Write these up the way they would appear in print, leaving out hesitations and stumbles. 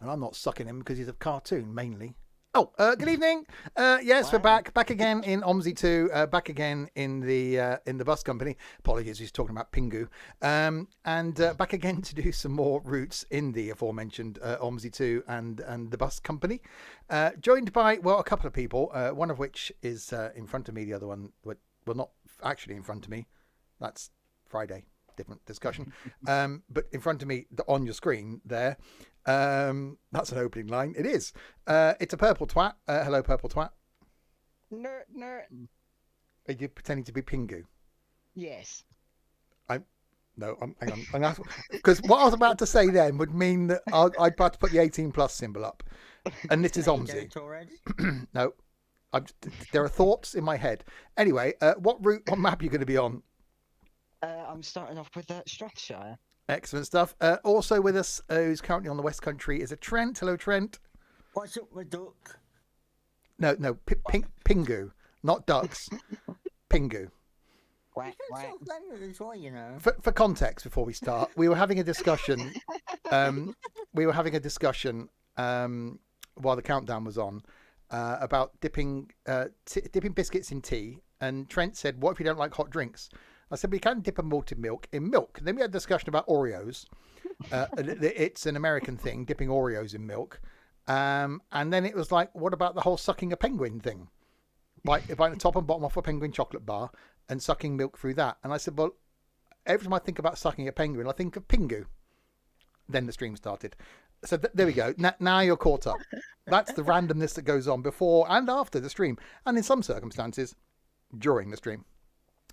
And I'm not sucking him because he's a cartoon mainly. Oh, good evening. Yes, we're back again in OMSI 2, back again in the bus company. Apologies, he's talking about Pingu. And back again to do some more routes in the aforementioned OMSI 2 and the bus company. Joined by, well, a couple of people, one of which is in front of me, the other one, well, not actually in front of me. That's Friday, different discussion. But in front of me on your screen there, that's an opening line. It is. It's a purple twat. Hello, purple twat. Nerd. Are you pretending to be Pingu? Yes. Hang on. Because what I was about to say then would mean that I'd about to put the 18 plus symbol up. And this is OMSI. No. There are thoughts in my head. Anyway, what map are you going to be on? I'm starting off with Strathshire. Excellent stuff. Also with us, who's currently on the West Country, is a Trent. Hello, Trent. What's up with duck? No, Pingu, not ducks. Pingu. Quack. As well, you know. For context, before we start, we were having a discussion. While the countdown was on, about dipping biscuits in tea, and Trent said, "What if you don't like hot drinks?" I said, we can dip a malted milk in milk. And then we had a discussion about Oreos. It's an American thing, dipping Oreos in milk. And then it was like, what about the whole sucking a penguin thing? Biting the top and bottom off a penguin chocolate bar and sucking milk through that. And I said, well, every time I think about sucking a penguin, I think of Pingu. Then the stream started. So there we go. Now you're caught up. That's the randomness that goes on before and after the stream. And in some circumstances, during the stream.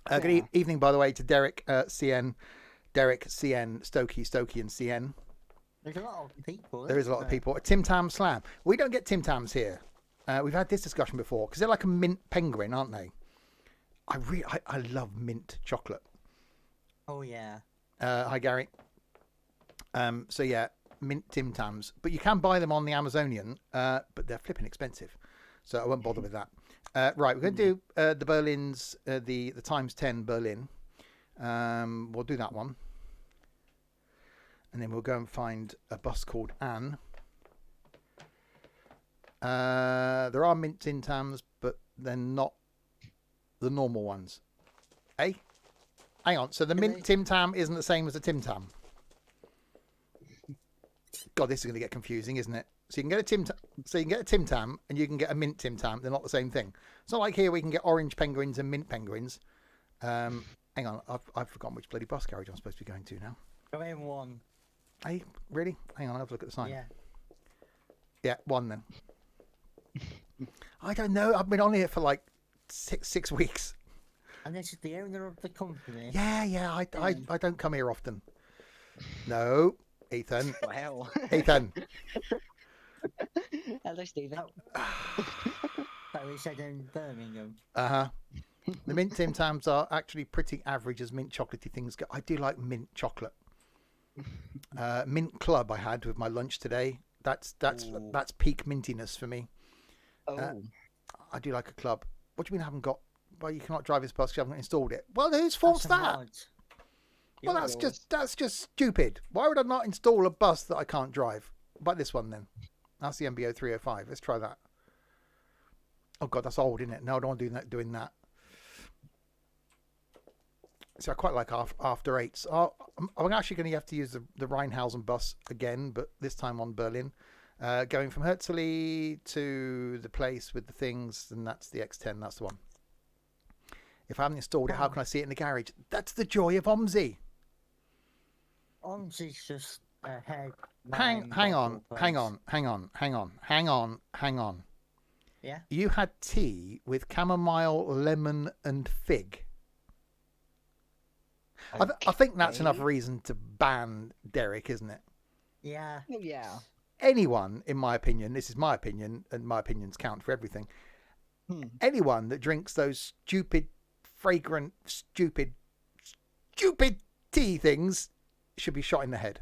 Good evening, by the way, to Derek, CN, Stokey, and CN. There's a lot of people. There is a lot of people. A Tim Tam Slam. We don't get Tim Tams here. We've had this discussion before because they're like a mint penguin, aren't they? I love mint chocolate. Oh yeah. Hi Gary. So yeah, mint Tim Tams, but you can buy them on the Amazonian, but they're flipping expensive, so I won't bother with that. Right, we're going to do the Berlin's, the times 10 Berlin. We'll do that one. And then we'll go and find a bus called Anne. There are mint Tim Tams, but they're not the normal ones. Hang on, so the mint Tim Tam isn't the same as a Tim Tam? God, this is going to get confusing, isn't it? So you can get a Tim Tam and you can get a mint Tim Tam. They're not the same thing. It's not like here we can get orange penguins and mint penguins. Hang on, I've forgotten which bloody bus carriage I'm supposed to be going to now. Go in one. Hey, really? Hang on, I'll have a look at the sign. Yeah. Yeah, one then. I don't know. I've been on here for like six weeks. And this is the owner of the company. Yeah. I don't come here often. No, Ethan. Wow. Ethan. Hello, Stephen. That we said in Birmingham. The mint Tim Tams are actually pretty average as mint chocolatey things go. I do like mint chocolate. Mint club I had with my lunch today. That's peak mintiness for me. I do like a club. What do you mean I haven't got? Well, you cannot drive this bus because you haven't installed it. Well, whose fault's that? Well, that's just stupid. Why would I not install a bus that I can't drive? What about this one then? That's the MBO 305. Let's try that. Oh God, that's old, isn't it? No, I don't want to do doing that. So I quite like after eights. I'm actually going to have to use the Rheinhausen bus again, but this time on Berlin. Going from Herzli to the place with the things, and that's the X10. That's the one. If I haven't installed it, how can I see it in the garage? That's the joy of OMSI. OMSI's just a head. Hang on. Yeah. You had tea with chamomile, lemon, and fig. Okay. I think that's enough reason to ban Derek, isn't it? Yeah. Yeah. Anyone, in my opinion, this is my opinion, and my opinions count for everything. Anyone that drinks those stupid, fragrant, stupid tea things should be shot in the head.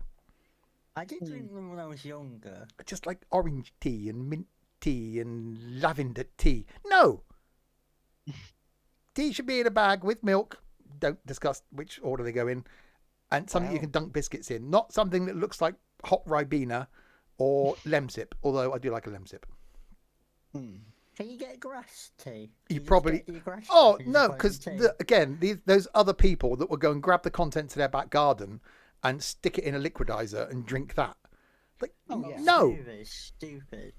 I did drink them when I was younger. Just like orange tea and mint tea and lavender tea. No! Tea should be in a bag with milk. Don't discuss which order they go in. And something you can dunk biscuits in. Not something that looks like hot Ribena or lemsip. Although I do like a lemsip. Hmm. Can you get grass tea? You just probably- get your grass Oh and just no, put it in because tea? again, those other people that will go and grab the contents of their back garden and stick it in a liquidizer and drink that. Like, Oh, yeah. no. Stupid.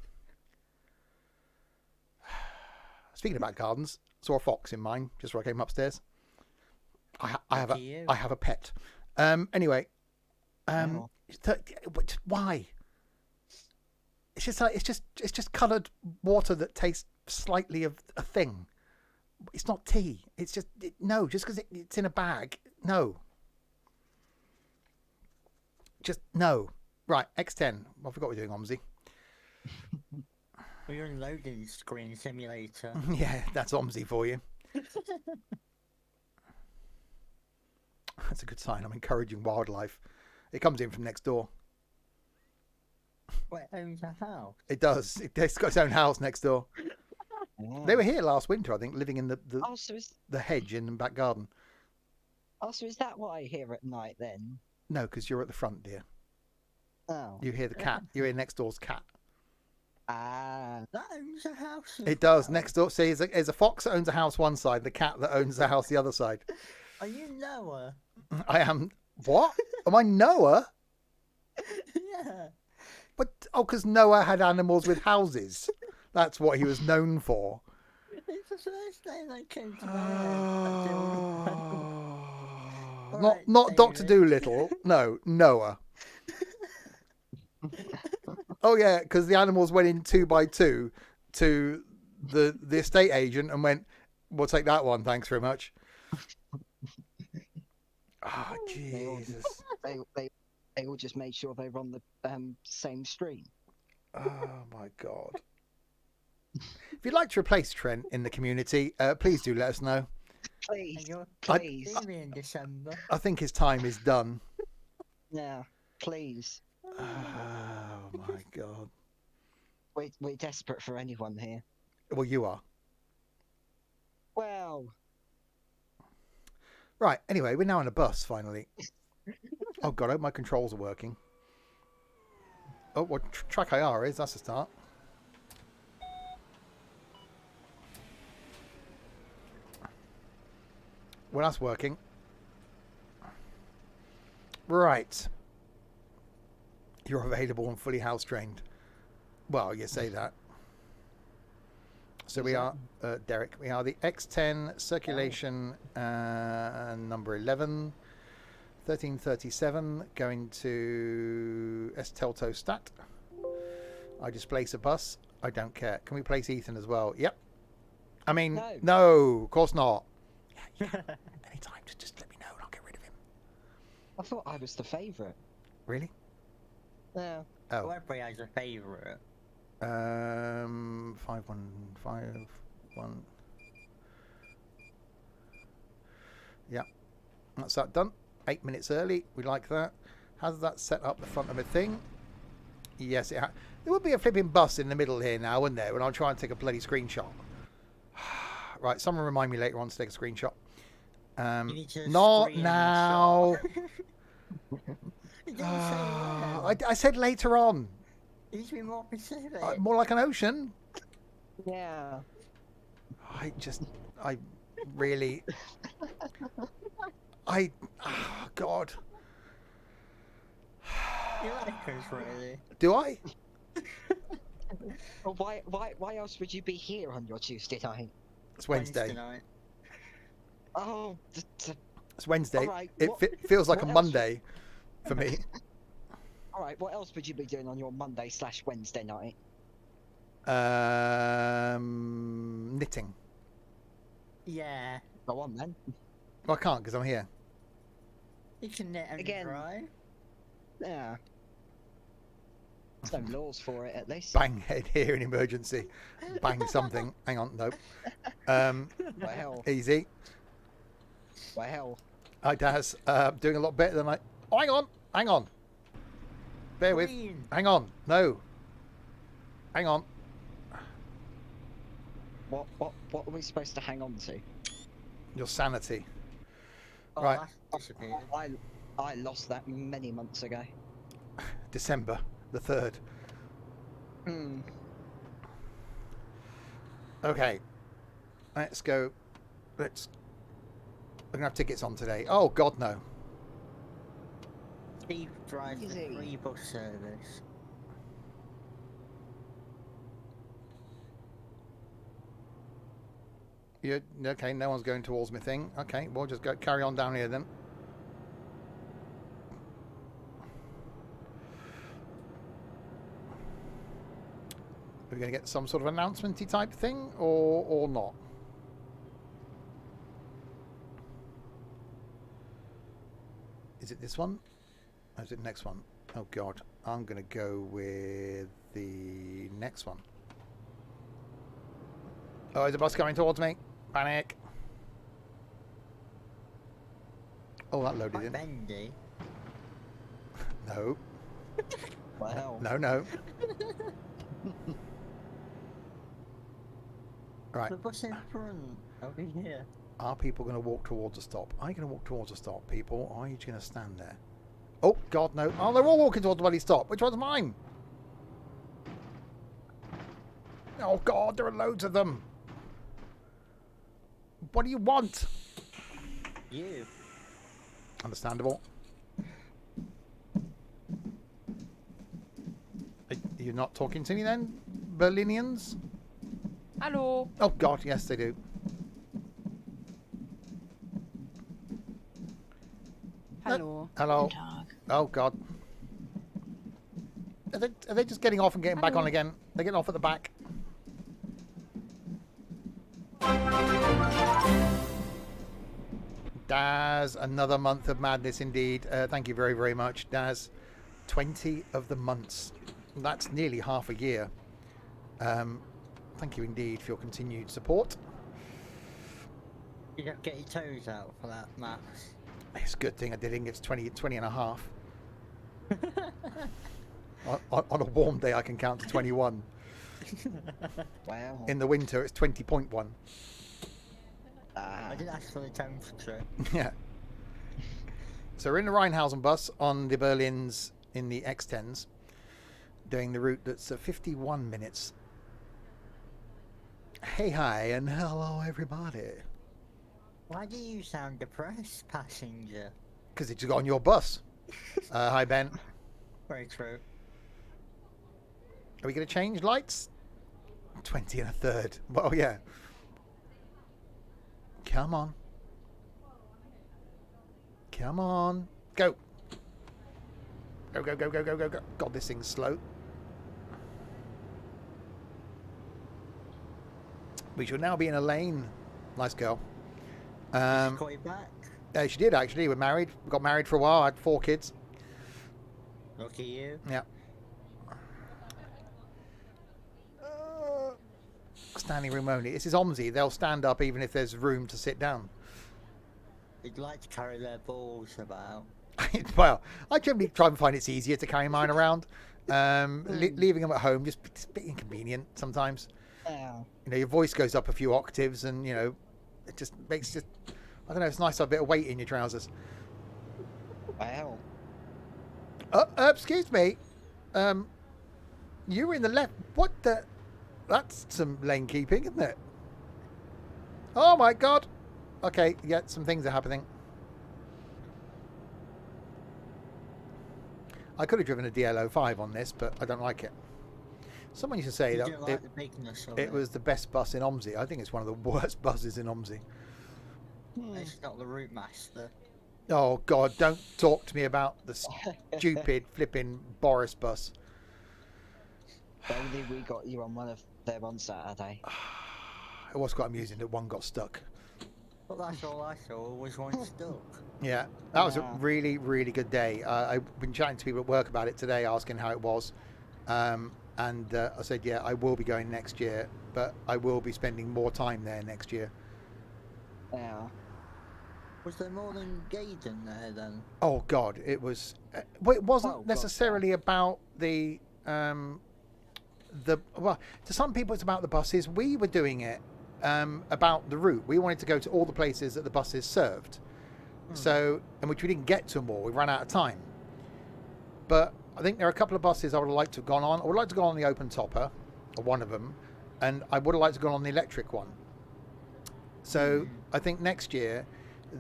Speaking about gardens, saw a fox in mine just before I came upstairs. I have Lucky you. a pet. Anyway, Oh. why? It's just like it's just coloured water that tastes slightly of a thing. It's not tea. It's just no. Just because it's in a bag, no. Just no. Right, X10. I forgot we're doing OMSI. We're on loading screen simulator. Yeah, that's OMSI for you. That's a good sign. I'm encouraging wildlife. It comes in from next door. Wait, owns a house? It does. It's got its own house next door. Oh. They were here last winter, I think, living in the Oh, so is hedge in the back garden. that what I hear at night then? No, because you're at the front, dear. Oh. You hear the cat. You hear next door's cat. Ah. That owns a house. as It does. well. Next door. See, there's a fox that owns a house one side, the cat that owns the house the other side. Are you Noah? I am. What? Am I Noah? Yeah. But because Noah had animals with houses. That's what he was known for. It's the first thing that came to my head. Not Alright, not Doctor David. Doolittle. No, Noah. Oh yeah, because the animals went in 2 by 2 to the estate agent and went, "We'll take that one, thanks very much." Ah, Jesus. They all just made sure they were on the same stream. Oh my God. If you'd like to replace Trent in the community, please do let us know. Please, And you're please. busy in December. I think his time is done. Yeah, please. Oh my God. We're desperate for anyone here. Well, you are. Well, Right, anyway, we're now on a bus, finally. Oh God, I hope my controls are working. Oh, what track IR is, that's a start. Well, that's working. Right. You're available and fully house trained. Well, you say that. So we are, Derek, we are the X10 circulation number 11, 1337, going to Estelto Stat. I displace a bus. I don't care. Can we place Ethan as well? Yep. I mean, no, of course not. Yeah. Anytime, just let me know and I'll get rid of him. I thought I was the favourite. Really? Yeah. Oh. Everybody has a favourite. 5151. Yeah, that's that done. 8 minutes early. We like that. Has that set up the front of a thing? Yes, it there would be a flipping bus in the middle here now, wouldn't there? And I'll try and take a bloody screenshot. Right, someone remind me later on to take a screenshot. You need to Not screenshot. now. You didn't say when. I said later on. You need to be more specific. More like an ocean. Yeah. I really, oh God. You like us, really? Do I? Well, why else would you be here on your Tuesday night? It's Wednesday. night. Oh, It's Wednesday. Alright, It feels like a what else? Monday for me. all right. What else would you be doing on your Monday/Wednesday night? Knitting. Yeah. Go on then. Well, I can't because I'm here. You can knit and Again. dry. Yeah. There's no laws for it, at least. Bang head here in emergency. Bang something. Hang on, nope. Well, Easy. well. Hi, Daz. Doing a lot better than I. Oh, hang on. Bear with. Green. Hang on. No. Hang on. What are we supposed to hang on to? Your sanity. Oh, Right. that's disappeared. I lost that many months ago. December the 3rd. Hmm. Okay. Let's go. Let's. We're gonna have tickets on today. Oh God, no. Steve drives the Easy. free bus service. You okay? No one's going towards me thing. Okay, we'll just go carry on down here then. Are we going to get some sort of announcement-y type thing, or not? Is it this one? Or is it the next one? Oh God, I'm going to go with the next one. Oh, is a bus coming towards me? Panic. Oh, that loaded Quite in. bendy. No, Wow. no. Right. The bus in front, over here. Are people going to walk towards a stop? Are you going to walk towards a stop, people? Or are you just going to stand there? Oh, God, no. Oh, they're all walking towards the bloody stop. Which one's mine? Oh, God, there are loads of them. What do you want? You. Understandable. Are you not talking to me then, Berlinians? Hallo. Oh, God, yes, they do. Hallo. Hello. Guten Tag. Oh, God. Are they just getting off and getting back on Hello. again? They're getting off at the back. Daz, another month of madness indeed. Thank you very, very much, Daz. 20 of the months. That's nearly half a year. Thank you indeed for your continued support. You don't get your toes out for that, Max. It's a good thing I didn't get to 20 and a half. On a warm day, I can count to 21. Wow. In the winter, it's 20.1. Ah. I didn't ask for the temperature. Yeah. So we're in the Rheinhausen bus on the Berlins in the X10s, doing the route that's 51 minutes. Hey, hi, and hello, everybody. Why do you sound depressed, passenger? Because it's on your bus. Hi, Ben. Very true. Are we going to change lights? 20 and a third. Well, yeah. Come on. Come on. Go. Go, go, go, go, go, go, go. God, this thing's slow. We shall now be in a lane. Nice girl. Just call you back. She did, actually. We're married. We got married for a while. I had 4 kids. Look at you. Yeah. Standing room only. This is OMSI. They'll stand up even if there's room to sit down. They'd like to carry their balls about. Well, I generally try and find it's easier to carry mine around. Leaving them at home just it's a bit inconvenient sometimes. Yeah. You know, your voice goes up a few octaves, and you know, it just makes I don't know. It's nice to have a bit of weight in your trousers. Wow. Excuse me. You were in the left. What the? That's some lane keeping, isn't it? Oh my God. Okay, yeah, some things are happening. I could have driven a DL05 on this, but I don't like it. Someone used to say You that don't like the bigness of it was the best bus in OMSI. I think it's one of the worst buses in OMSI. It's not the route master. Oh God, don't talk to me about the stupid flipping Boris bus. Only we got you on one of them on Saturday. It was quite amusing that one got stuck. But that's all I saw was one stuck. Yeah, that was a Yeah. really, really good day. I've been chatting to people at work about it today, asking how it was. And I said, yeah, I will be going next year, but I will be spending more time there next year. Yeah. Was there more than Gaydon there then? Oh God, it was. Well, it wasn't Oh, God, necessarily about the. Well, to some people it's about the buses. We were doing it about the route. We wanted to go to all the places that the buses served. So, and which we didn't get to them all. We ran out of time. But I think there are a couple of buses I would like to have gone on. I would like to go on the open topper, or one of them, and I would have liked to go on the electric one. So I think next year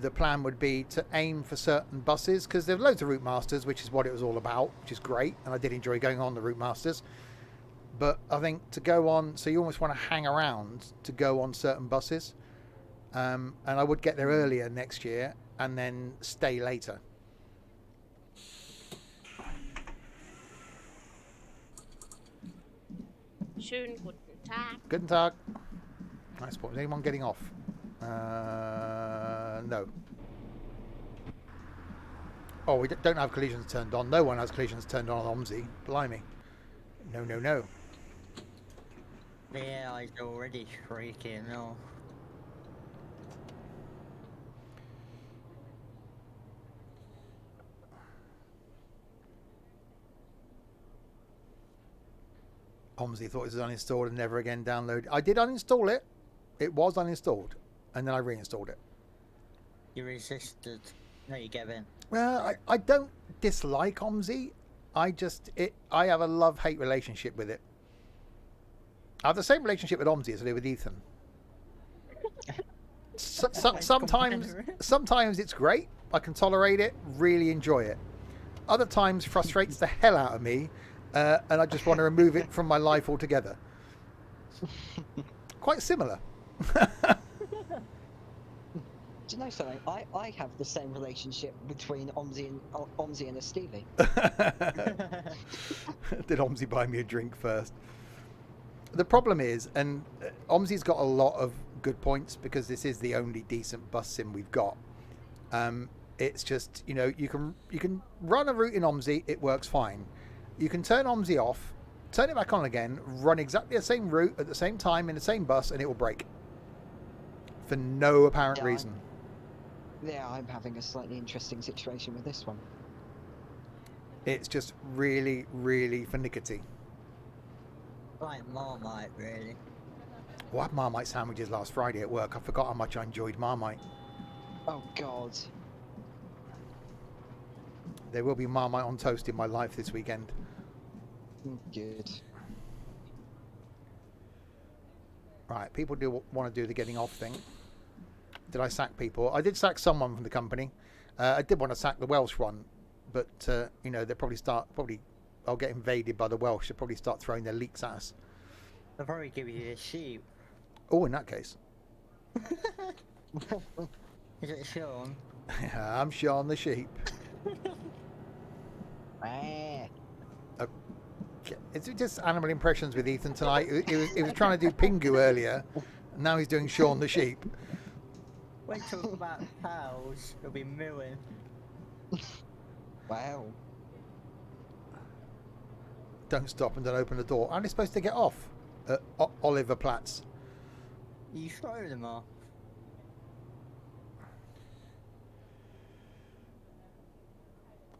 the plan would be to aim for certain buses, because there are loads of route masters, which is what it was all about, which is great, and I did enjoy going on the route masters. But I think to go on, so you almost want to hang around to go on certain buses, and I would get there earlier next year and then stay later. Schönen guten Tag. Guten Tag. Nice spot. Is anyone getting off? No. Oh, we don't have collisions turned on. No one has collisions turned on OMSI. Blimey. No, no, no. Yeah, I was already shrieking. No. OMSI thought it was uninstalled and never again download. I did uninstall it. It was uninstalled, and then I reinstalled it. You resisted. No, you gave in. Well, I don't dislike OMSI. I have a love-hate relationship with it. I have the same relationship with OMSI as I do with Ethan. Sometimes it's great. I can tolerate it, really enjoy it. Other times frustrates the hell out of me, and I just want to remove it from my life altogether. Quite similar. Do you know something? I have the same relationship between OMSI and a Stevie. Did OMSI buy me a drink first? The problem is, and OMSI's got a lot of good points because this is the only decent bus sim we've got. It's just, you know, you can run a route in OMSI, it works fine. You can turn OMSI off, turn it back on again, run exactly the same route at the same time in the same bus, and it will break for no apparent reason. Yeah, I'm having a slightly interesting situation with this one. It's just really, really finicky. Like Marmite, really. Well, I had Marmite sandwiches last Friday at work. I forgot how much I enjoyed Marmite. Oh, God. There will be Marmite on toast in my life this weekend. Good. Right, people do want to do the getting off thing. Did I sack people? I did sack someone from the company. I did want to sack the Welsh one, but you know, they'll probably I'll get invaded by the Welsh. They'll probably start throwing their leeks at us. They'll probably give you a sheep. Oh, in that case. Is it Sean? I'm Sean the sheep. It's just animal impressions with Ethan tonight. He was trying to do Pingu earlier, and now he's doing Sean the sheep. When talk about cows, it'll be mooing. Wow. Don't stop and don't open the door. Aren't they supposed to get off at Oliver Platz? You throw them off.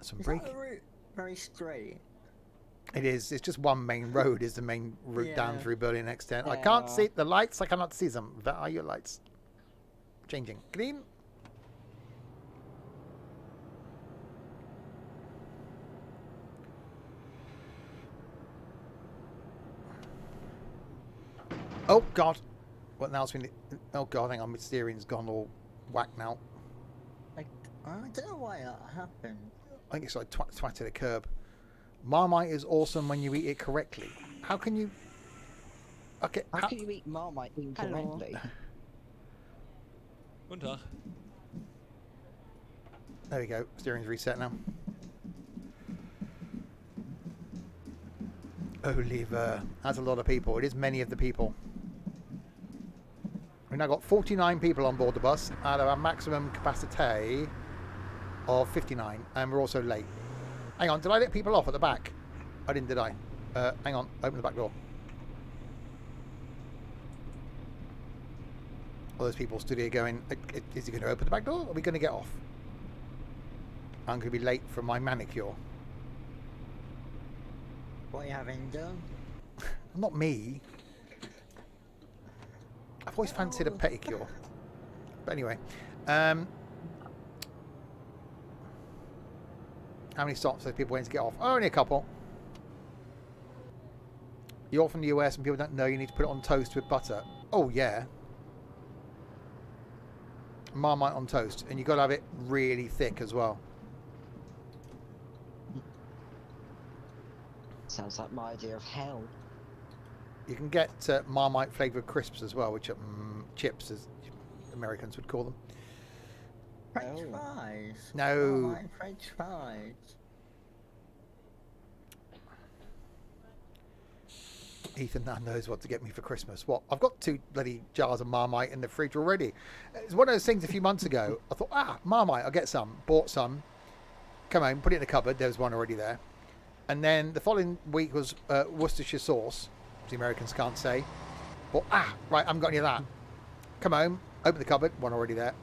Some Is break. that the route very straight? It is. It's just one main road. Is the main route down Yeah. through Berlin X10. I can't see the lights. I cannot see them. Where are your lights? Changing. Green. Oh God! What now's been? Oh God! Hang on. My steering's gone all whack now. I don't know why that happened. I think it's like twatted a curb. Marmite is awesome when you eat it correctly. How can you? Okay. How can you eat Marmite incorrectly? Guten Tag. There we go. Steering's reset now. Oliver. That's a lot of people. It is many of the people. We've now got 49 people on board the bus out of our maximum capacity of 59, and we're also late. Hang on, did I let people off at the back? I didn't, did I? Hang on, open the back door. All those people stood here going, is he going to open the back door, or are we going to get off? I'm going to be late for my manicure. What you having done? Not me. I've always fancied a pedicure. But anyway. How many stops are people waiting to get off? Oh, only a couple. You're from the US and people don't know you need to put it on toast with butter. Oh, yeah. Marmite on toast. And you've got to have it really thick as well. Sounds like my idea of hell. You can get Marmite flavoured crisps as well, which are chips, as Americans would call them. French Oh. fries. No. Oh, my French fries. Ethan now knows what to get me for Christmas. What? I've got 2 bloody jars of Marmite in the fridge already. It's one of those things a few months ago. I thought, Marmite, I'll get some. Bought some. Come home, put it in the cupboard. There was one already there. And then the following week was Worcestershire sauce, as the Americans can't say. But, right, I haven't got any of that. Come home, open the cupboard, one already there.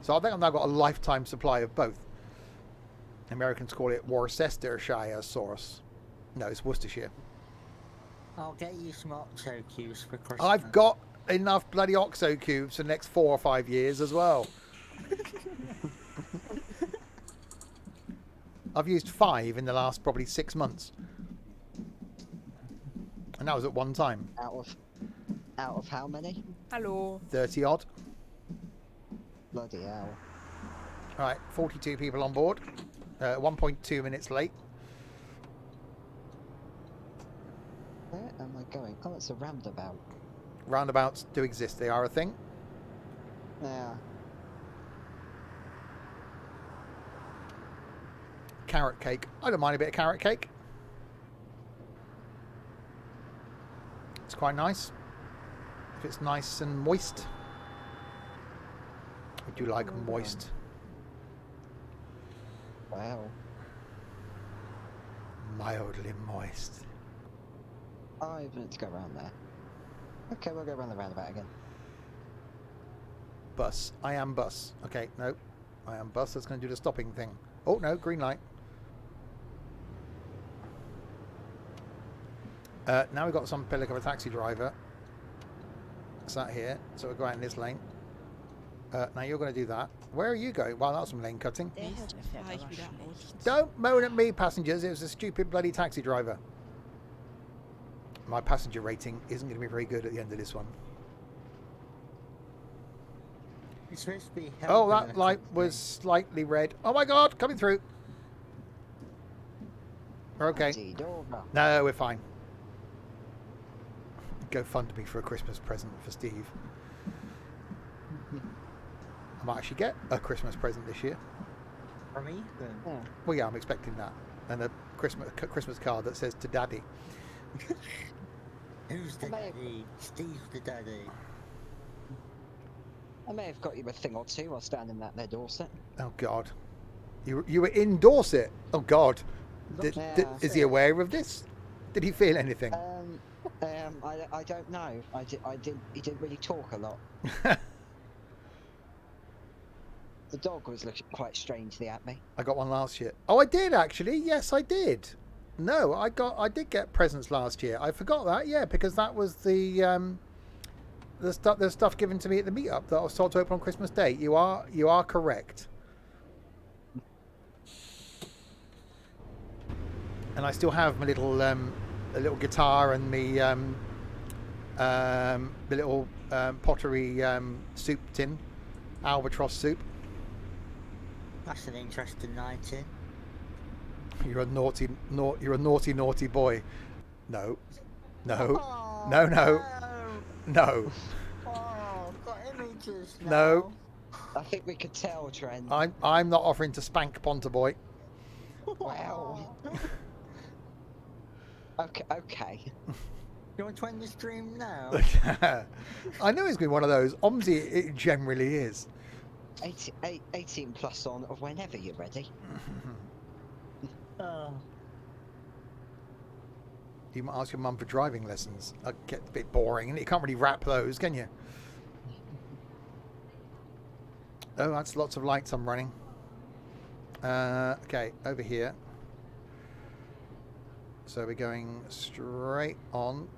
So I think I've now got a lifetime supply of both. Americans call it Worcestershire sauce. No, it's Worcestershire. I'll get you some Oxo cubes for Christmas. I've got enough bloody Oxo cubes for the next 4 or 5 years as well. I've used 5 in the last probably 6 months. And that was at one time. Out of how many? Hallo. 30 odd. Bloody hell. Alright, 42 people on board. 1.2 minutes late. Where am I going? Oh, it's a roundabout. Roundabouts do exist, they are a thing. Yeah. Carrot cake. I don't mind a bit of carrot cake. It's quite nice. If it's nice and moist. I do like moist. Wow. Mildly moist. I meant to go around there. Okay, we'll go around the roundabout again. Bus. I am bus. Okay, no. I am bus. That's going to do the stopping thing. Oh, no. Green light. Now we've got some pillock of a taxi driver sat here. So we'll go out in this lane. Now you're going to do that. Where are you going? Well, that's some lane cutting. Der fahre ich wieder aus. Don't moan at me, passengers. It was a stupid bloody taxi driver. My passenger rating isn't going to be very good at the end of this one. It's supposed to be Oh, helping that a light company. was slightly red. Oh my god, coming through. We're okay. Bloody Dora. No, we're fine. Go fund me for a Christmas present for Steve. I might actually get a Christmas present this year. From Ethan. Yeah. Well, yeah, I'm expecting that. And a Christmas card that says to Daddy. Who's the Mate. daddy? Steve's the daddy. I may have got you a thing or two while standing that there Dorset. Oh God, you were in Dorset. Oh God, Yeah. is he aware of this? Did he feel anything? I don't know. He didn't really talk a lot. The dog was looking quite strangely at me. I got one last year. Oh, I did actually. Yes, I did. No, I did get presents last year. I forgot that. Yeah, because that was the stuff given to me at the meetup that I was told to open on Christmas Day. You are correct. And I still have my little a little guitar and the little pottery soup tin, albatross soup. That's an interesting night in. You're a naughty boy. No. Oh, No. no. No. Oh, I've got images now. No. I think we could tell, Trent. I'm not offering to spank Ponterboy. Wow. Okay. You want to end the stream now? I know it's been one of those. OMSI, it generally is. 18 plus on of whenever you're ready. Oh. You might ask your mum for driving lessons. That gets a bit boring, and you can't really wrap those, can you? Oh, that's lots of lights I'm running. Okay, over here. So we're going straight on.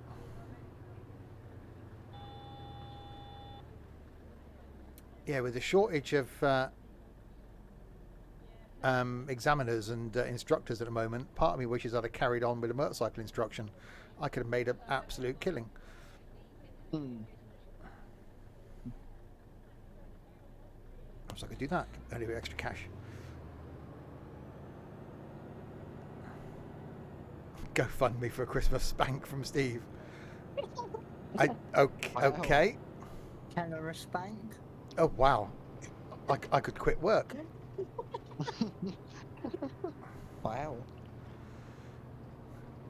Yeah, with the shortage of examiners and instructors at the moment. Part of me wishes I'd have carried on with a motorcycle instruction. I could have made an absolute killing. Perhaps I could do that. A little bit extra cash. Go fund me for a Christmas spank from Steve. Okay. Can I spank? Oh wow. I could quit work. Wow.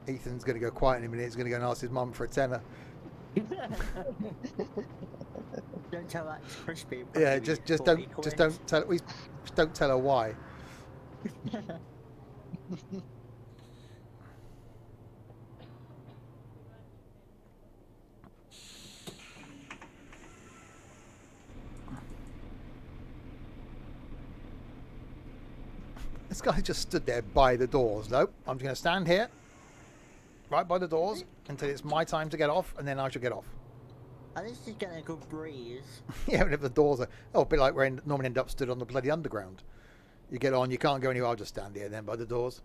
Ethan's going to go quiet in a minute. He's going to go and ask his mum for a tenner. Don't tell that to Crispy. Yeah, just don't tell her why. This guy just stood there by the doors. Nope, I'm just going to stand here, right by the doors, until it's my time to get off, and then I shall get off. At least he's getting a good breeze. Yeah, but if the doors are... Oh, a bit like where I normally end up stood on the bloody underground. You get on, you can't go anywhere, I'll just stand here then by the doors.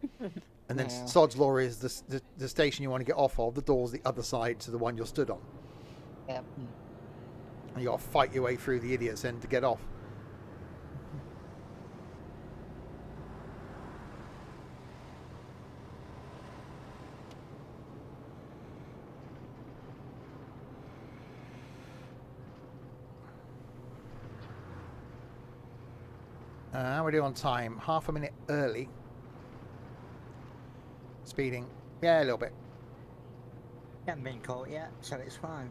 And then Yeah. Sod's Law is the station you want to get off of, the door's the other side to the one you're stood on. Yep. And you got to fight your way through the idiot's end to get off. How are we doing on time? Half a minute early. Speeding. Yeah, a little bit. Haven't been caught yet, so it's fine.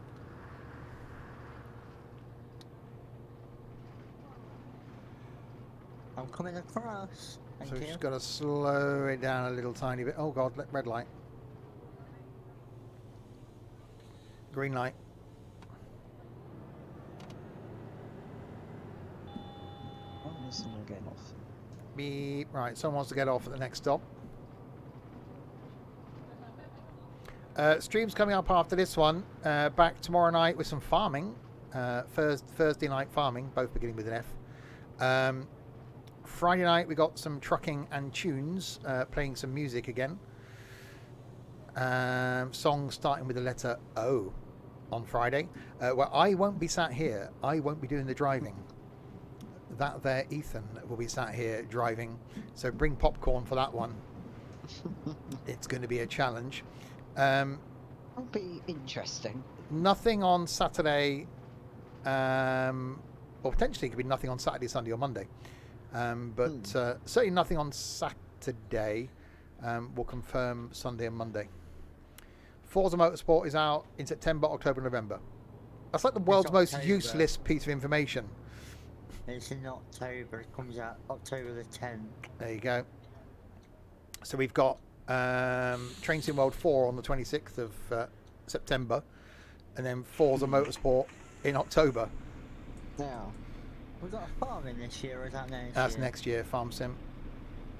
I'm coming across. Thank So we've you. just got to slow it down a little tiny bit. Oh god, red light. Green light. Oh, there's someone getting off. Beep. Right, someone wants to get off at the next stop. Stream's coming up after this one. Back tomorrow night with some farming. Thursday night farming, both beginning with an F. Friday night we got some trucking and tunes, playing some music again. Songs starting with the letter O on Friday. Well, I won't be sat here. I won't be doing the driving. That there, Ethan, will be sat here driving. So bring popcorn for that one. It's going to be a challenge. That'll be interesting. Nothing on Saturday, or potentially it could be nothing on Saturday, Sunday, or Monday. But certainly nothing on Saturday. We'll confirm Sunday and Monday. Forza Motorsport is out in September, October, November. That's like the world's most October. useless piece of information. It's in October. It comes out October the 10th. There you go. So we've got Train Sim World 4 on the 26th of September, and then Forza Motorsport in October. Yeah. We've got a farming this year, or is that next That's year? next year, Farm Sim.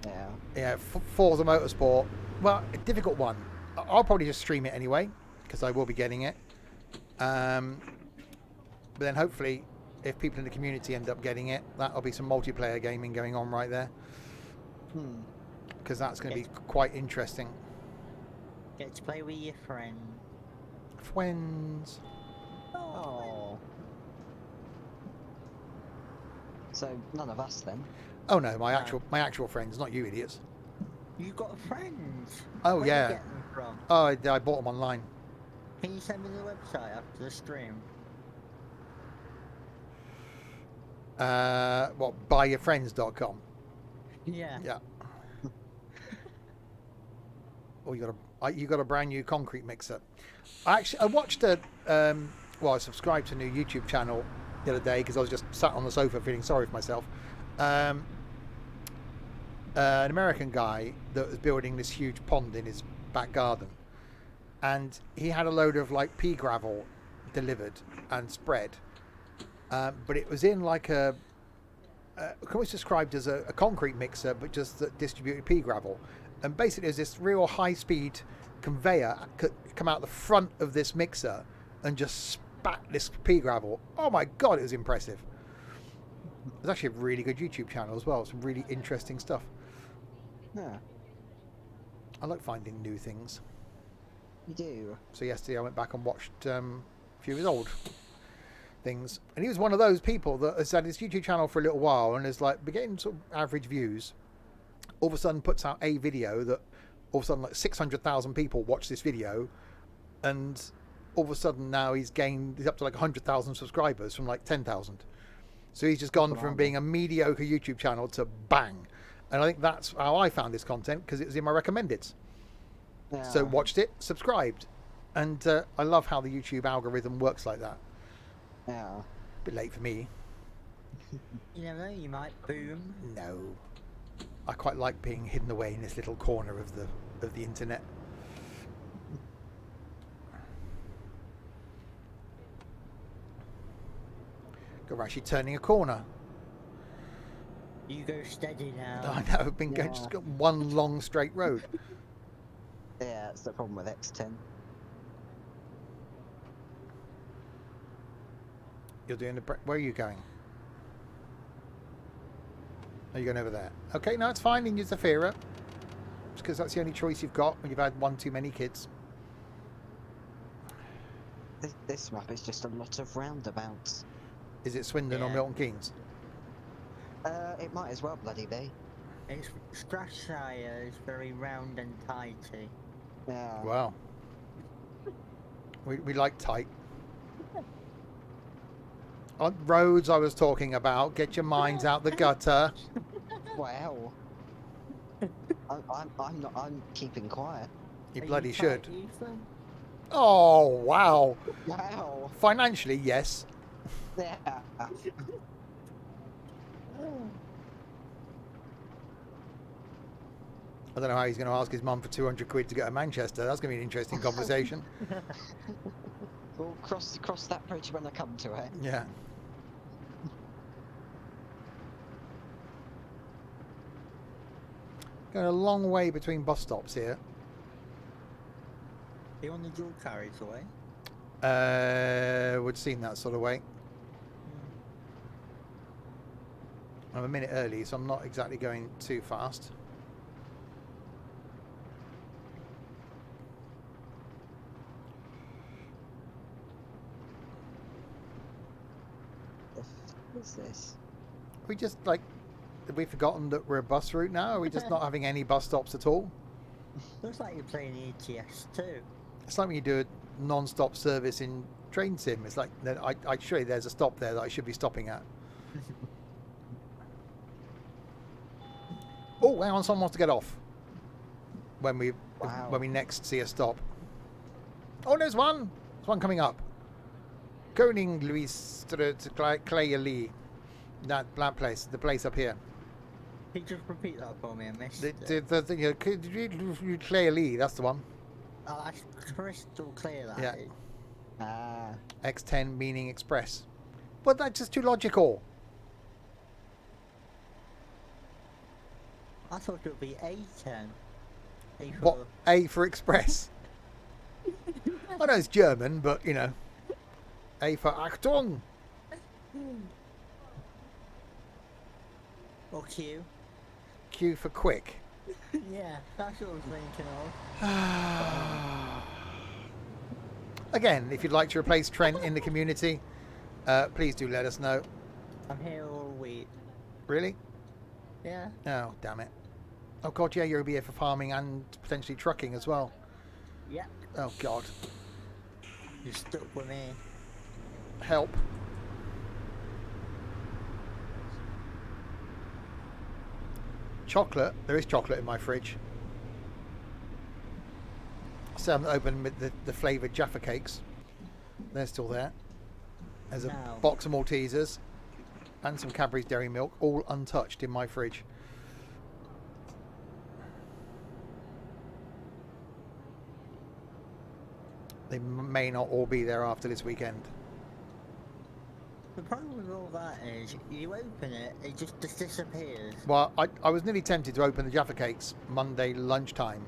Yeah. Yeah, Forza Motorsport. Well, a difficult one. I'll probably just stream it anyway, because I will be getting it. But then hopefully, if people in the community end up getting it, that'll be some multiplayer gaming going on right there. Because that's going to be quite interesting. Get to play with your friend. Friends. Oh. So none of us then. Oh no, my actual friends, not you idiots. You got friends. Oh Where yeah. You get them from? Oh, I bought them online. Can you send me the website after the stream? What? Buyyourfriends.com. Yeah. Yeah. Oh, you got a brand new concrete mixer. I watched I subscribed to a new YouTube channel the other day because I was just sat on the sofa feeling sorry for myself. An American guy that was building this huge pond in his back garden, and he had a load of like pea gravel delivered and spread, but it was in like a always described as a concrete mixer, but just that distributed pea gravel. And basically there's this real high speed conveyor come out the front of this mixer and just spat this pea gravel. Oh my god, it was impressive. There's actually a really good YouTube channel as well, some really interesting stuff. Yeah, I like finding new things. you do. So yesterday I went back and watched a few of his old things, and he was one of those people that has had his YouTube channel for a little while and is like getting sort of average views. All of a sudden puts out a video that all of a sudden like 600,000 people watch this video, and all of a sudden now he's up to like 100,000 subscribers from like 10,000. So he's just gone from being a mediocre YouTube channel to bang. And I think that's how I found this content, because it was in my recommendeds. Yeah. So watched it, subscribed, and I love how the YouTube algorithm works like that. Yeah. Bit late for me. You never know, you might boom. No, I quite like being hidden away in this little corner of the internet. We're actually turning a corner. You go steady now. I know, I've been going just got one long straight road. Yeah, that's the problem with X10. You're doing the where are you going? Are you going over there? Okay, no, it's fine. You can use the Fira, because that's the only choice you've got when you've had one too many kids. This map is just a lot of roundabouts. Is it Swindon or Yeah. Milton Keynes? It might as well bloody be. It's Strathshire is very round and tighty. Yeah. Wow. We like tight. On roads I was talking about. Get your minds out the gutter. Wow. I'm keeping quiet. You Are bloody tight, should. Ethan? Oh, wow. Wow. Financially, yes. Yeah. I don't know how he's going to ask his mum for 200 quid to get to Manchester. That's going to be an interesting conversation. We'll cross that bridge when I come to it. Yeah. Going a long way between bus stops here. Are you on the dual carriageway? Would seem that sort of way. I'm a minute early, so I'm not exactly going too fast. What's this? We just like, have we forgotten that we're a bus route now? Are we just not having any bus stops at all? Looks like you're playing ETS too. It's like when you do a non-stop service in train sim. It's like, I show you there's a stop there that I should be stopping at. Oh, hang on, someone wants to get off. When we next see a stop. Oh, there's one. There's one coming up. Koning Louis Clay Lee. That place, the place up here. Can you just repeat that for me? I missed The thing, Clay Lee, that's the one. Oh, that's crystal clear, that Yeah. is. Ah. X10 meaning express. But that's just too logical. I thought it would be A10. A for... What? A for express. I know it's German, but you know. A for Achtung. Or Q. Q for quick. Yeah, that's what I was thinking of. Again, if you'd like to replace Trent in the community, please do let us know. I'm here all week. Really? Yeah. Oh, damn it. Oh, God, yeah, you'll be here for farming and potentially trucking as well. Yeah. Oh, God. You're stuck with me. Help. Chocolate. There is chocolate in my fridge. So I haven't opened with the flavoured Jaffa cakes. They're still there. There's a No. box of Maltesers and some Cadbury's Dairy Milk, all untouched in my fridge. They may not all be there after this weekend. The problem with all that is, you open it, it just disappears. Well, I was nearly tempted to open the Jaffa cakes Monday lunchtime,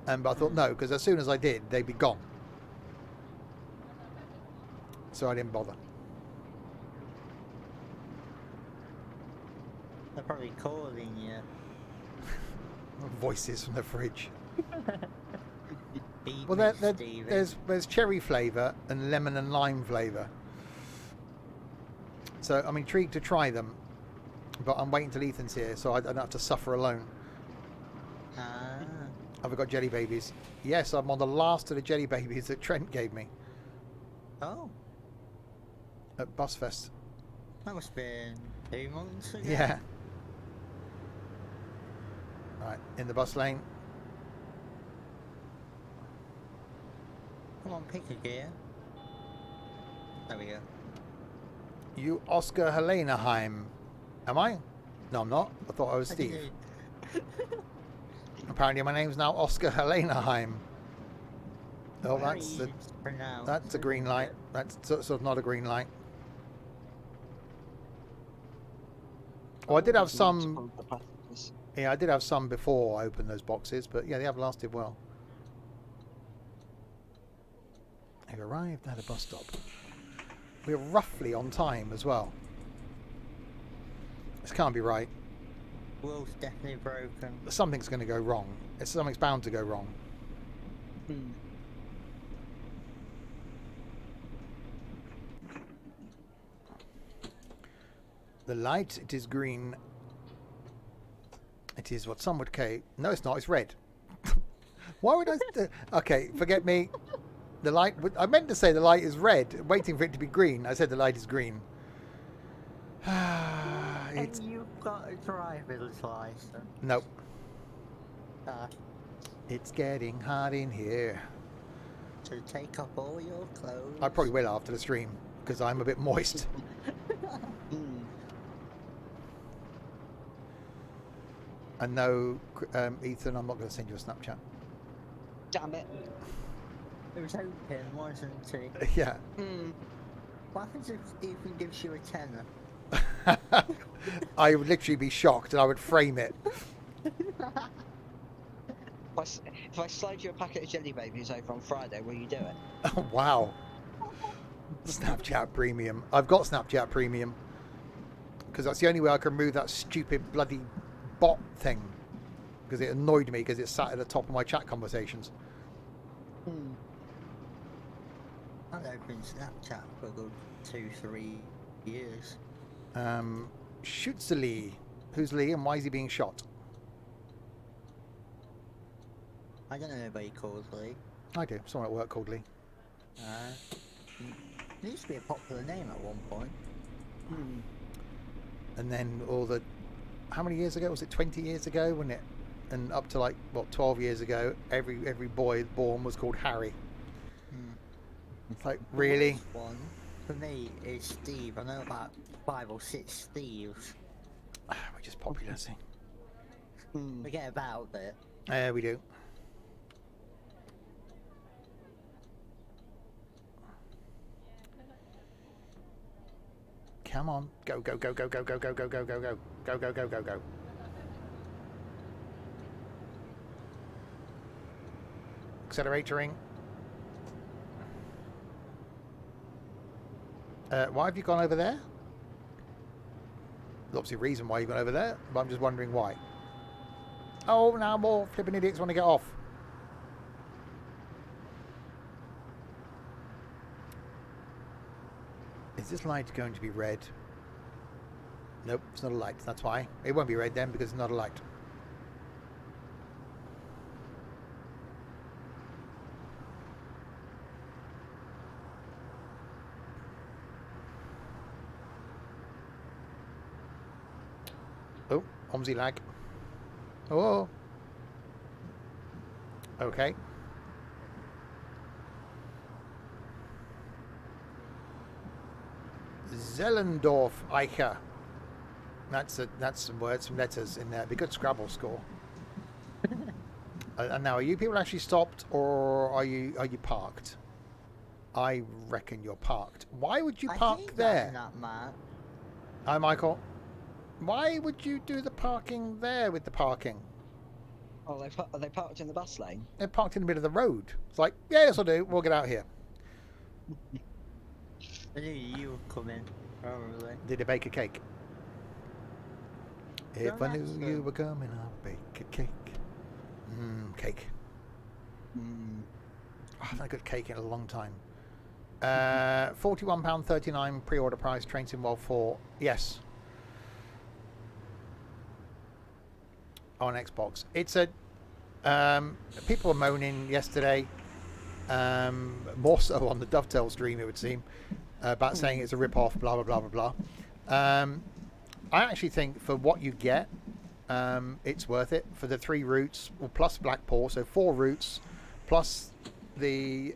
but I thought no, because as soon as I did, they'd be gone. So I didn't bother. They're probably calling you. Voices from the fridge. Beat Well, me, there, Stevie. there's cherry flavour and lemon and lime flavour. So I'm intrigued to try them, but I'm waiting till Ethan's here, so I don't have to suffer alone. Ah. Have I got jelly babies? Yes, I'm on the last of the jelly babies that Trent gave me Oh, at Busfest. that must have been 2 months ago. Yeah. Right, in the bus lane. Come on, pick a gear. There we go. You Oscar Helenaheim. Am I? No, I'm not. I thought I was I Steve. did. Apparently my name's now Oscar Helenaheim. Oh, Very that's easy a, to pronounce, that's a green isn't light. it? That's sort of not a green light. Oh, I did have some. Multiple packages. Yeah, I did have some before I opened those boxes, but yeah, they have lasted well. I've arrived at a bus stop. We're roughly on time as well. This can't be right. Wheel's definitely broken. Something's going to go wrong. Something's bound to go wrong. Hmm. The light, it is green. It is what some would call... No, it's not. It's red. Why would I... Okay, forget me. The light... I meant to say the light is red, waiting for it to be green. I said the light is green. It's... And you've got a driver's license. Nope. Uh, It's getting hot in here. to take off all your clothes. I probably will after the stream, because I'm a bit moist. Hmm. And no, Ethan, I'm not going to send you a Snapchat. Damn it. It was open, wasn't it? Yeah. Hmm. What happens if Ethan gives you a tenner? I would literally be shocked and I would frame it. If I slide you a packet of jelly babies over on Friday, will you do it? Oh, wow. Snapchat Premium. I've got Snapchat Premium. Because that's the only way I can remove that stupid bloody bot thing. Because it annoyed me because it sat at the top of my chat conversations. Hmm. I've opened Snapchat for a good 2-3 years. Shoots Lee. Who's Lee and why is he being shot? I don't know anybody called Lee. I do. Someone at work called Lee. It used to be a popular name at one point. Hmm. And then all the... How many years ago? Was it 20 years ago? Wasn't it? And up to like, what, 12 years ago, every boy born was called Harry. Hmm. It's like, The really? worst one for me is Steve. I know about 5 or 6 Steves. We're just popularity. Hmm. Forget about it. Yeah, we do. Come on. Go, go, go, go, go, go, go, go, go, go, go. Go, go, go, go, go. Accelerating. Why have you gone over there? There's obviously a reason why you've gone over there, but I'm just wondering why. Oh, now more flipping idiots want to get off. Is this light going to be red? Nope, it's not a light. That's why. It won't be red then because it's not a light. Oh, OMSI lag. Oh. Okay. Zellendorf Eicher. That's some words, some letters in there. Be good Scrabble score. And now, are you people actually stopped, or are you parked? I reckon you're parked. Why would you I park hate there? That, Matt. Hi, Michael. Why would you do the parking there with the parking? Oh, are they parked in the bus lane? They're parked in the middle of the road. It's like, yeah, yes, I'll do. We'll get out here. I knew you were coming, probably. Did they bake a cake? If Don't I knew ask you them. were coming, I'll bake a cake. Cake. Mm. I haven't had a good cake in a long time. £41.39 pre-order price. Train Sim World 4. Yes. On Xbox. It's a... people were moaning yesterday, more so on the Dovetail stream, it would seem, about saying it's a rip-off, blah, blah, blah, blah, blah. I actually think for what you get, it's worth it. For the 3 routes, well, plus Blackpool, so 4 routes, plus the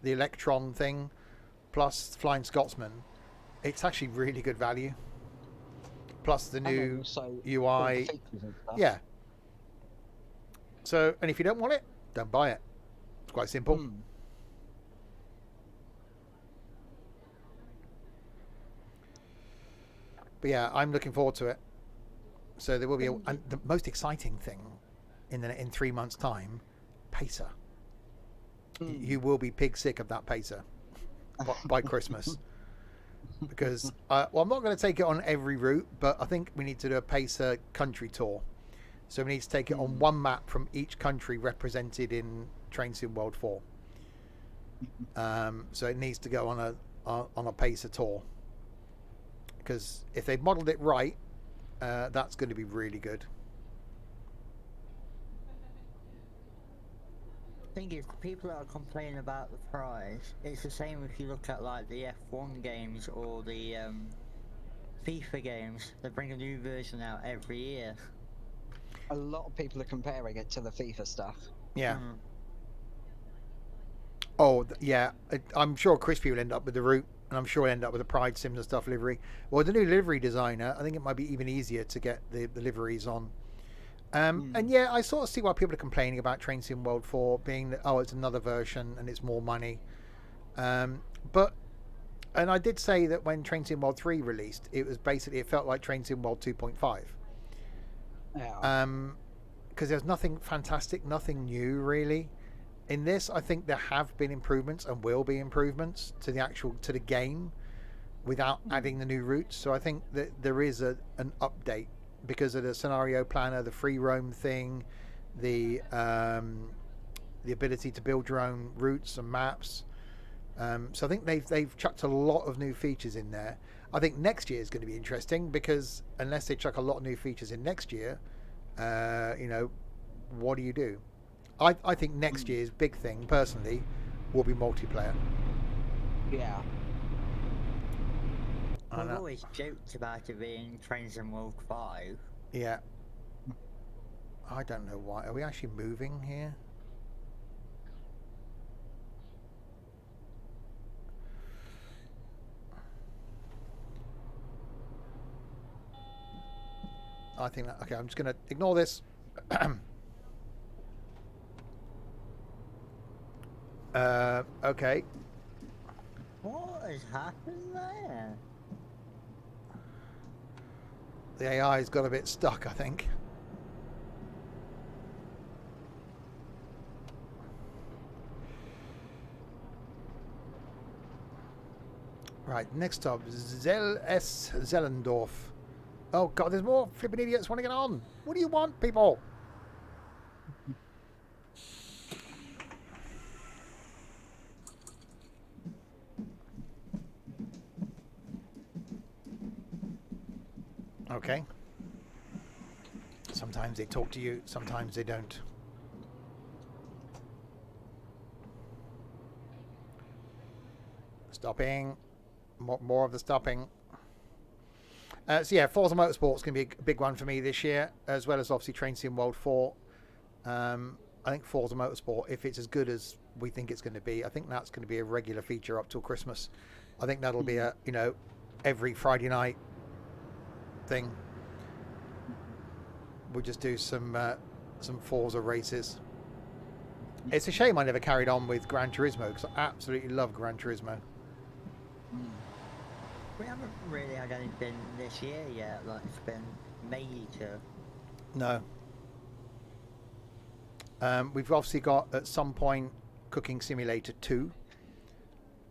Electron thing, plus Flying Scotsman. It's actually really good value. Plus the new UI. Yeah. So, and if you don't want it, don't buy it. It's quite simple. But yeah, I'm looking forward to it. So there will be and the most exciting thing in 3 months' time, Pacer. You will be pig sick of that Pacer by Christmas. Because well, I'm not going to take it on every route, but I think we need to do a Pacer country tour. So we need to take it on one map from each country represented in Train Sim World 4. So it needs to go on a Pacer tour. Because if they've modelled it right, that's going to be really good. Thing is, the people that are complaining about the price, it's the same if you look at like the F1 games or the FIFA games. They bring a new version out every year. A lot of people are comparing it to the FIFA stuff. Yeah. Oh, yeah. I'm sure Crispy will end up with the route, and I'm sure he'll end up with a Pride Sims and Stuff livery. Well, the new livery designer, I think it might be even easier to get the liveries on. And yeah, I sort of see why people are complaining about Train Sim World 4 being that, oh, it's another version and it's more money. But I did say that when Train Sim World 3 released, it felt like Train Sim World 2.5. Yeah. Because there's nothing fantastic, nothing new really. In this, I think there have been improvements and will be improvements to the game without adding the new routes. So I think that there is an update because of the scenario planner, the free roam thing, the ability to build your own routes and maps. So I think they've chucked a lot of new features in there. I think next year is going to be interesting because unless they chuck a lot of new features in next year, what do you do? I think next year's big thing, personally, will be multiplayer. Yeah. We've always joked about it being Train Sim World 5. Yeah. I don't know why. Are we actually moving here? I think that... Okay, I'm just going to ignore this. Okay. What has happened there? The AI's got a bit stuck, I think. Right, next stop, Zellendorf. Oh god, there's more flipping idiots want to get on. What do you want, people? Okay. Sometimes they talk to you, sometimes they don't. Stopping. More of the stopping. So yeah, Forza Motorsport's going to be a big one for me this year, as well as obviously Train Sim World 4. I think Forza Motorsport, if it's as good as we think it's going to be, I think that's going to be a regular feature up till Christmas. I think that'll be a, every Friday night thing. We'll just do some Forza races. It's a shame I never carried on with Gran Turismo because I absolutely love Gran Turismo. We haven't really had anything this year yet, like it's been major. No. We've obviously got at some point Cooking Simulator 2.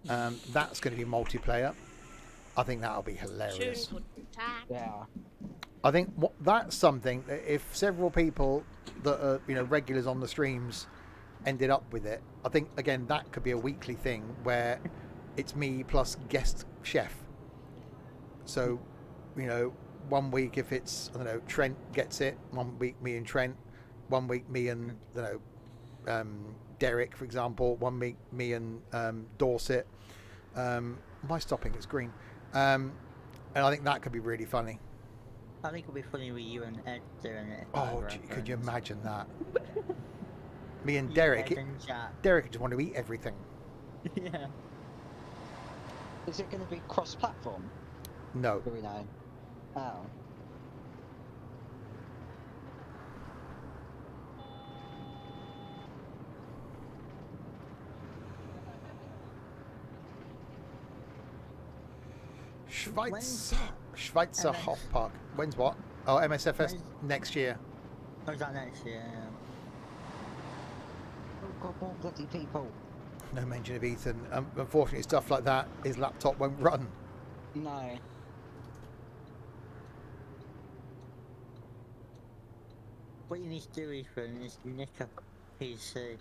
That's going to be multiplayer. I think that'll be hilarious. Schönen guten Tag. Yeah. I think that's something that if several people that are regulars on the streams ended up with it, I think again that could be a weekly thing where it's me plus guest chef. So, 1 week if it's Trent gets it, 1 week me and Trent, 1 week me and Derek, for example, 1 week me and Dorset. My stopping is green, and I think that could be really funny. I think it'll be funny with you and Ed doing it. Oh, could you imagine that? Me and You, Derek. Ed and Jack. Derek just want to eat everything. Yeah. Is it going to be cross-platform? No. Do we know? Oh. Schweizer Hofpark. When's what? Oh, MSFS next year. Oh, is that next year? Yeah. Oh god, more bloody people. No mention of Ethan. Unfortunately, stuff like that, his laptop won't run. No. What you need to do, Ethan, is nick a PC.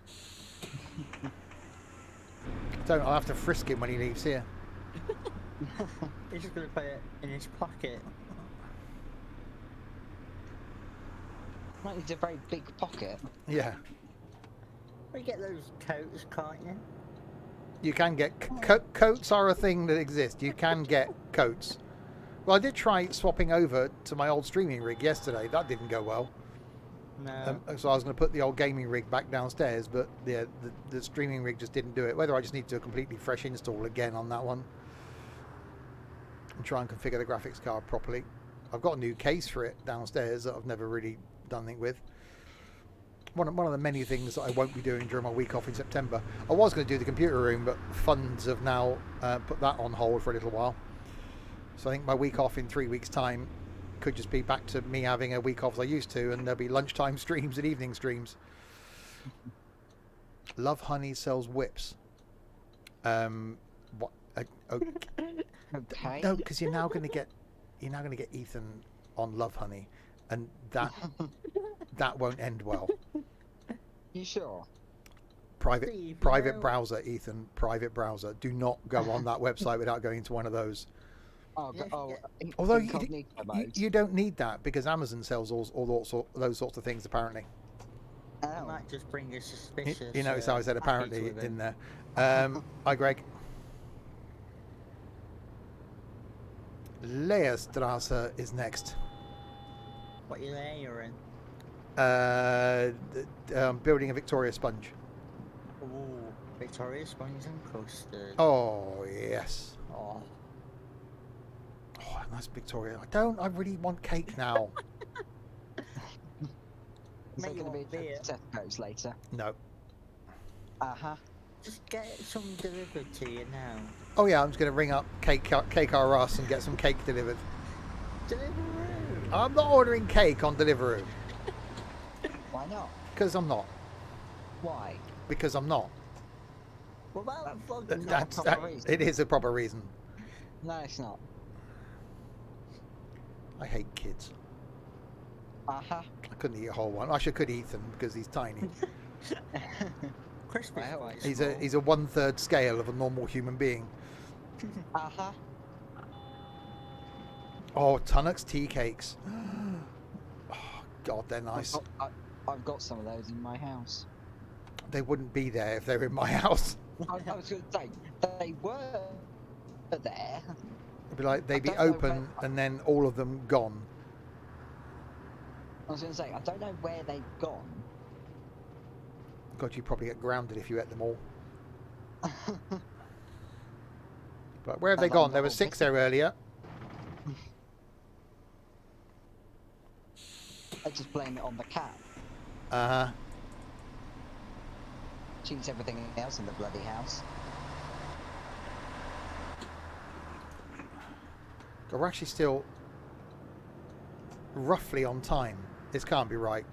I'll have to frisk him when he leaves here. He's just gonna put it in his pocket. Right, it's a very big pocket. Yeah. We get those coats, can't you? You can get coats are a thing that exist. You can get coats. Well, I did try swapping over to my old streaming rig yesterday. That didn't go well. No. So I was going to put the old gaming rig back downstairs, but yeah, the streaming rig just didn't do it. Whether I just need to do a completely fresh install again on that one and try and configure the graphics card properly. I've got a new case for it downstairs that I've never really done anything with. One of the many things that I won't be doing during my week off in September. I was going to do the computer room, but funds have now put that on hold for a little while. So I think my week off in 3 weeks' time could just be back to me having a week off as I used to, and there'll be lunchtime streams and evening streams. Love Honey sells whips. What? Okay. No, because you're now going to get Ethan on Love Honey, and that won't end well. You sure? Private browser, Ethan. Private browser. Do not go on that website without going into one of those. Although you don't need that because Amazon sells all those sorts of things apparently. It might just bring a suspicious. You notice how I said apparently in there. Hi, Greg. Leerstrasse is next. What you're in? Building a Victoria Sponge. Ooh, Victoria Sponge and custard. Oh yes. Oh. Oh, nice Victoria. I really want cake now. Is there going to be Tesco's later? No. Just get some delivered to you now. Oh yeah, I'm just going to ring up Cake R Us and get some cake delivered. Deliveroo. I'm not ordering cake on Deliveroo. Why not? Because I'm not. Why? Because I'm not. What about It is a proper reason. No, it's not. I hate kids. Uh-huh. I couldn't eat a whole one. I could Ethan because he's tiny. Crispy. He's a 1/3 scale of a normal human being. Uh-huh. Oh, Tunnock's tea cakes. Oh God, they're nice. I've got some of those in my house. They wouldn't be there if they were in my house. I was going to say they were there. It'd be like they'd be I don't know open and then all of them gone. I was going to say I don't know where they've gone. God, you'd probably get grounded if you ate them all. But where have they gone? There were 6 there earlier. I just blame it on the cat. Uh-huh. She eats everything else in the bloody house. God, we're actually still roughly on time. This can't be right.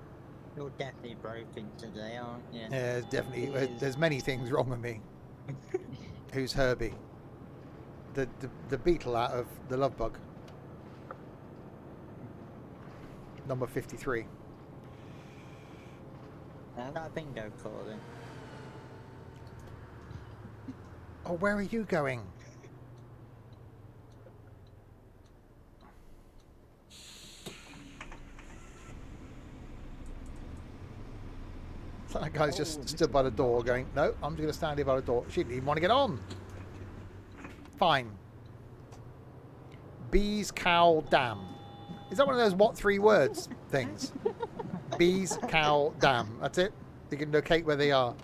You're definitely broken today, aren't you? Yeah, there's many things wrong with me. Who's Herbie? The beetle out of the Love Bug. number 53. That bingo calling. Oh, where are you going? So that guy's just stood by the door going, no, I'm just going to stand here by the door. She didn't even want to get on. Fine. Bees, cow, dam. Is that one of those what 3 words things? Bees, cow, dam. That's it? You can locate where they are.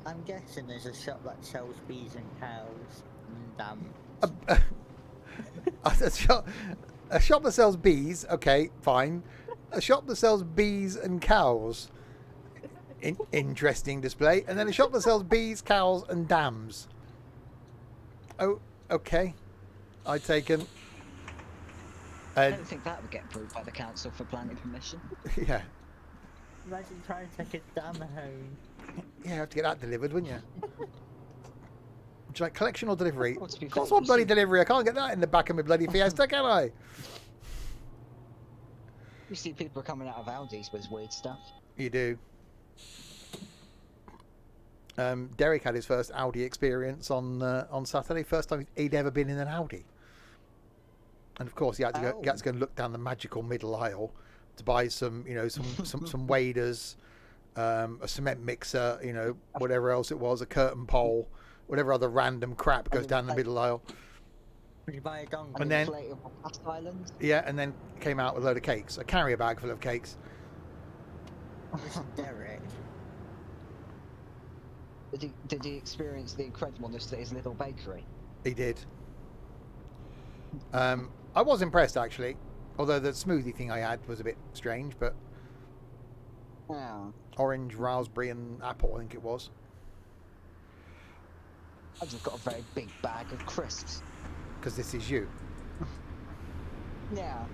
I'm guessing there's a shop that sells bees and cows and dams. A shop that sells bees, okay, fine. A shop that sells bees and cows. Interesting display. And then a shop that sells bees, cows, and dams. Oh, okay. I taken. I don't think that would get approved by the council for planning permission. Yeah. Imagine trying to take a dam home. Yeah, you have to get that delivered, wouldn't you? Would you like collection or delivery? Well, to be Of course, fair, one you bloody see- delivery. I can't get that in the back of my bloody Fiesta, can I? You see people coming out of Audis with weird stuff. You do. Derek had his first Audi experience on Saturday. First time he'd ever been in an Audi. And of course, he had to go. He had to go and look down the magical middle aisle to buy some, you know, some waders, a cement mixer, you know, whatever else it was, a curtain pole, whatever other random crap goes down the middle aisle. Would you buy a donkey? And then- inflatable past island. Yeah, and then came out with a load of cakes, a carrier bag full of cakes. This is Derek. Did he experience the incredibleness that is Little Bakery? He did. I was impressed actually, although the smoothie thing I had was a bit strange, but Yeah. orange, raspberry, and apple, I think it was. I've just got a very big bag of crisps. Because this is you. Yeah.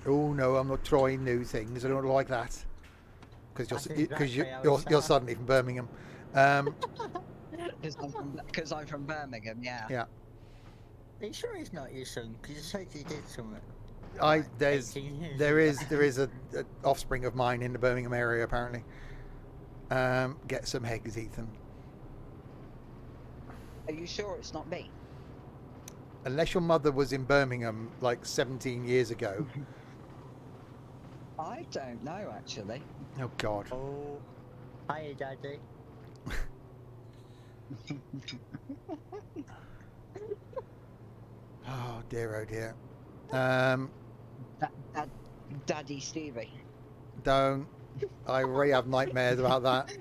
Oh no, I'm not trying new things. I don't like that. That's Because exactly how it you're sounds. suddenly from Birmingham. Because I'm from Birmingham, yeah. Yeah. Are you sure he's not your son? Because you said you did something. There 18 years is a offspring of mine in the Birmingham area apparently. Get some eggs, Ethan. Are you sure it's not me? Unless your mother was in Birmingham like 17 years ago. I don't know, actually. Oh God. Oh, hiya, Daddy. Oh dear, oh dear. Daddy Stevie. Don't. I already have nightmares about that.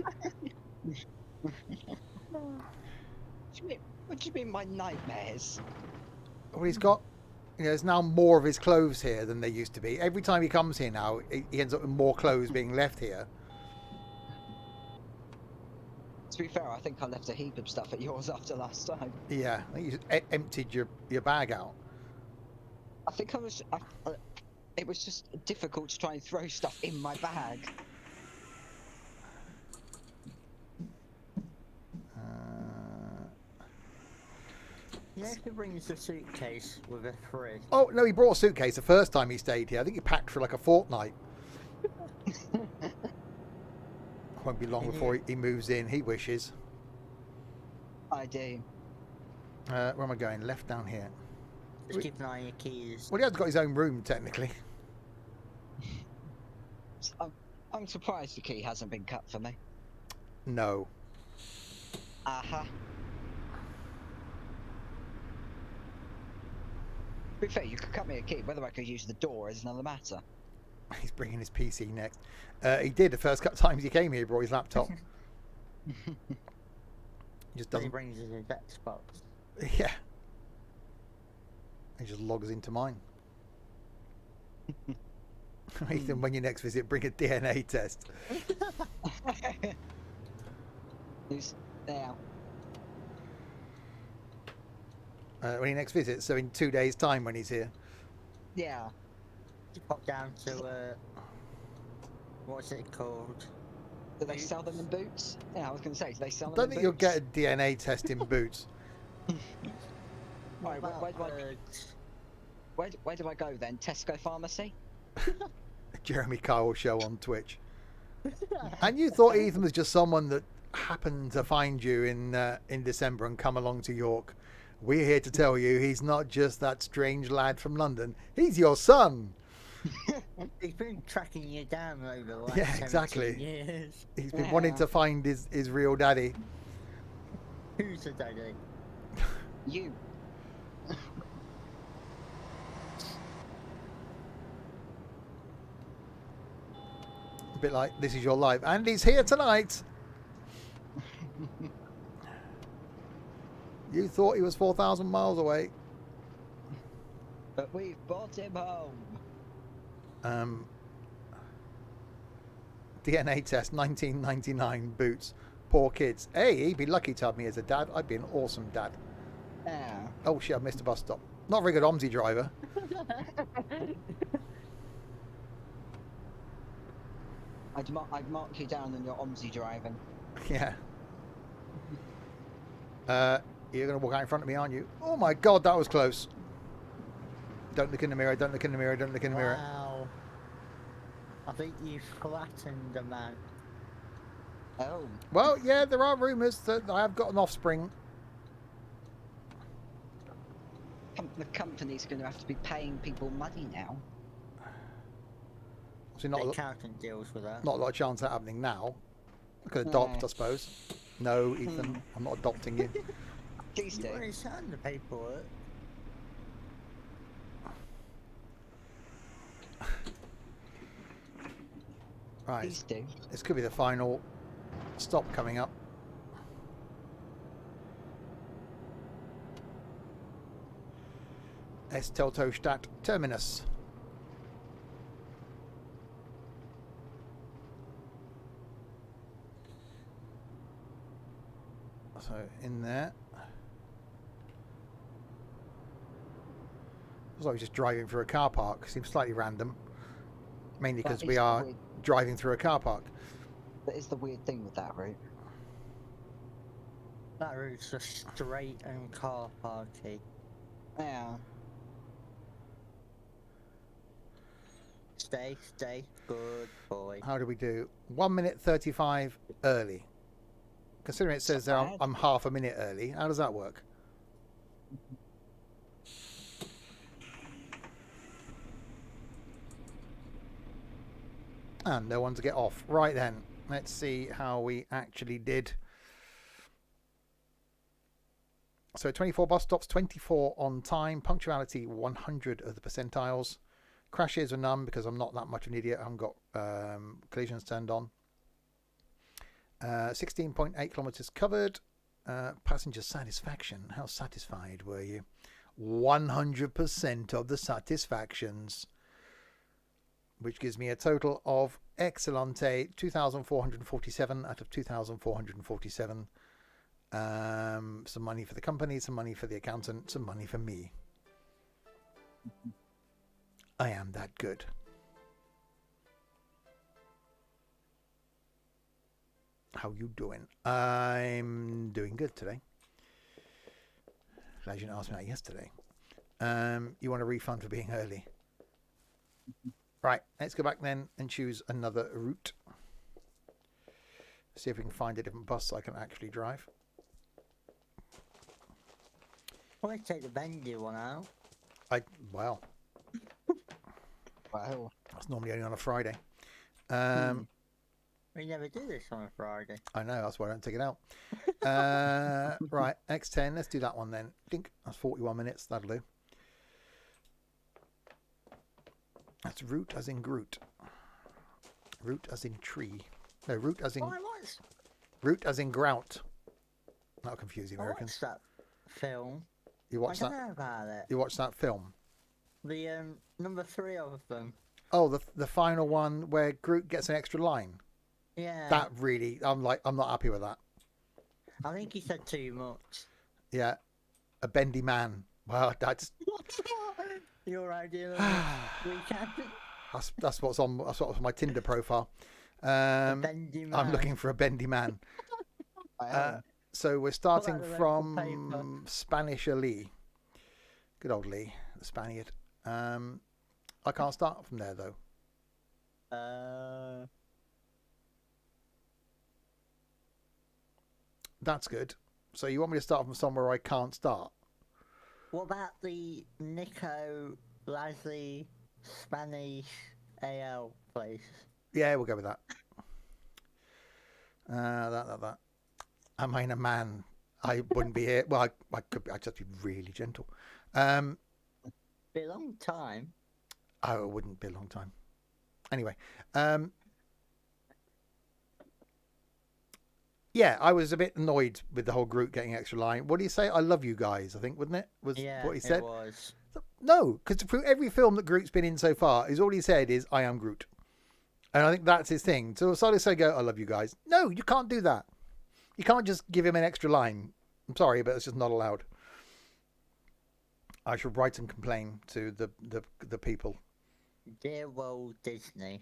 What do you mean, my nightmares? Well, he's got, you know, there's now more of his clothes here than there used to be. Every time he comes here now, he ends up with more clothes being left here. To be fair, I think I left a heap of stuff at yours after last time. Yeah, I think you just emptied your bag out. I think it was just difficult to try and throw stuff in my bag. You know, if he brings a suitcase with a fridge. Oh no, he brought a suitcase the first time he stayed here. I think he packed for like a fortnight. Won't be long before he moves in. He wishes. I do. Where am I going? Left down here. Just keep an eye on your keys. Well, he has got his own room technically. I'm surprised the key hasn't been cut for me. No. Aha. To be fair, you could cut me a key. Whether I could use the door is another matter. He's bringing his PC next. He did the first couple times he came here. He brought his laptop. Just Then he doesn't. brings his Xbox. Yeah. He just logs into mine. Ethan, when you next visit, bring a DNA test. Who's there? When he next visits, so in 2 days' time when he's here. Yeah. You pop down to what's it called? Do they sell them in boots? Yeah, I was going to say, do they sell I them don't in think you'll boots? get a DNA test in boots. Right, What wait, about wait. birds? Where do I go then? Tesco pharmacy? Jeremy Kyle show on Twitch. And you thought Ethan was just someone that happened to find you in December and come along to York. We're here to tell you he's not just that strange lad from London. He's your son. He's been tracking you down over the last Yeah, exactly. 17 years. He's been wanting to find his real daddy. Who's the daddy? You. A bit like This Is Your Life. And he's here tonight. You thought he was 4,000 miles away. But we've brought him home. DNA test 1999 boots. Poor kids. Hey, he'd be lucky to have me as a dad. I'd be an awesome dad. Yeah. Oh shit, I missed a bus stop. Not a very good OMSI driver. I'd mark you down on your OMSI driving. Yeah. You're going to walk out in front of me, aren't you? Oh my god, that was close. Don't look in the mirror, don't look in the mirror, don't look in the mirror. Wow. I think you flattened a man. Oh. Well, yeah, there are rumours that I have got an offspring. The company's going to have to be paying people money now. Obviously The not accountant deals with that. a lot of chance of that happening now. I could adopt, I suppose. No, Ethan, I'm not adopting you. Please You do. already signed the paperwork. Right, Please do. this could be the final stop coming up. Esteltostadt Terminus. So in there. As I was just driving through a car park. Seems slightly random. Mainly That because is we are weird. driving through a car park. That is the weird thing with that route. That route's just straight and car parky. Yeah. Stay, good boy. How do we do? 1 minute 35 early. Considering it says there I'm half a minute early, how does that work? And no one to get off. Right then, let's see how we actually did. So 24 bus stops, 24 on time, punctuality 100 of the percentiles. Crashes are none because I'm not that much of an idiot. I haven't got collisions turned on. 16.8 kilometers covered. Passenger satisfaction. How satisfied were you? 100% of the satisfactions, which gives me a total of excellente 2,447 out of 2,447. Some money for the company, some money for the accountant, some money for me. I am that good. How you doing? I'm doing good today. Glad you didn't ask me that yesterday. You want a refund for being early? Right, let's go back then and choose another route. See if we can find a different bus I can actually drive. Probably take the bendy one out. Well, Wow. that's normally only on a Friday. We never do this on a Friday. I know, that's why I don't take it out. Right, X10, let's do that one then. I think that's 41 minutes, that'll do. That's root as in Groot. Root as in tree. No, root as in... Oh, I watched, Root as in grout. That'll confuse the Americans. that film. You watched I that? don't know about it. You watched that film? The number 3 of them. Oh, the final one where Groot gets an extra line. Yeah. That really, I'm not happy with that. I think he said too much. Yeah, a bendy man. Well, that's Your idea of the weekend. that's what's on my Tinder profile. Bendy man. I'm looking for a bendy man. So we're starting the red from paper. Spanish Lee. Good old Lee, the Spaniard. I can't start from there though. That's good. So you want me to start from somewhere I can't start? What about the Nico Lasley Spanish AL place? Yeah, we'll go with that. That. I mean, a man. I wouldn't be here. Well, I could be. I'd just be really gentle. Be a long time. Oh, it wouldn't be a long time. Anyway, yeah, I was a bit annoyed with the whole Groot getting extra line. What do you say? I love you guys, I think, wouldn't it? Was what he said? It was. No, because through every film that Groot's been in so far, all he said is, I am Groot. And I think that's his thing. So Sally say, go, I love you guys. No, you can't do that. You can't just give him an extra line. I'm sorry, but it's just not allowed. I should write and complain to the people. Dear Walt Disney.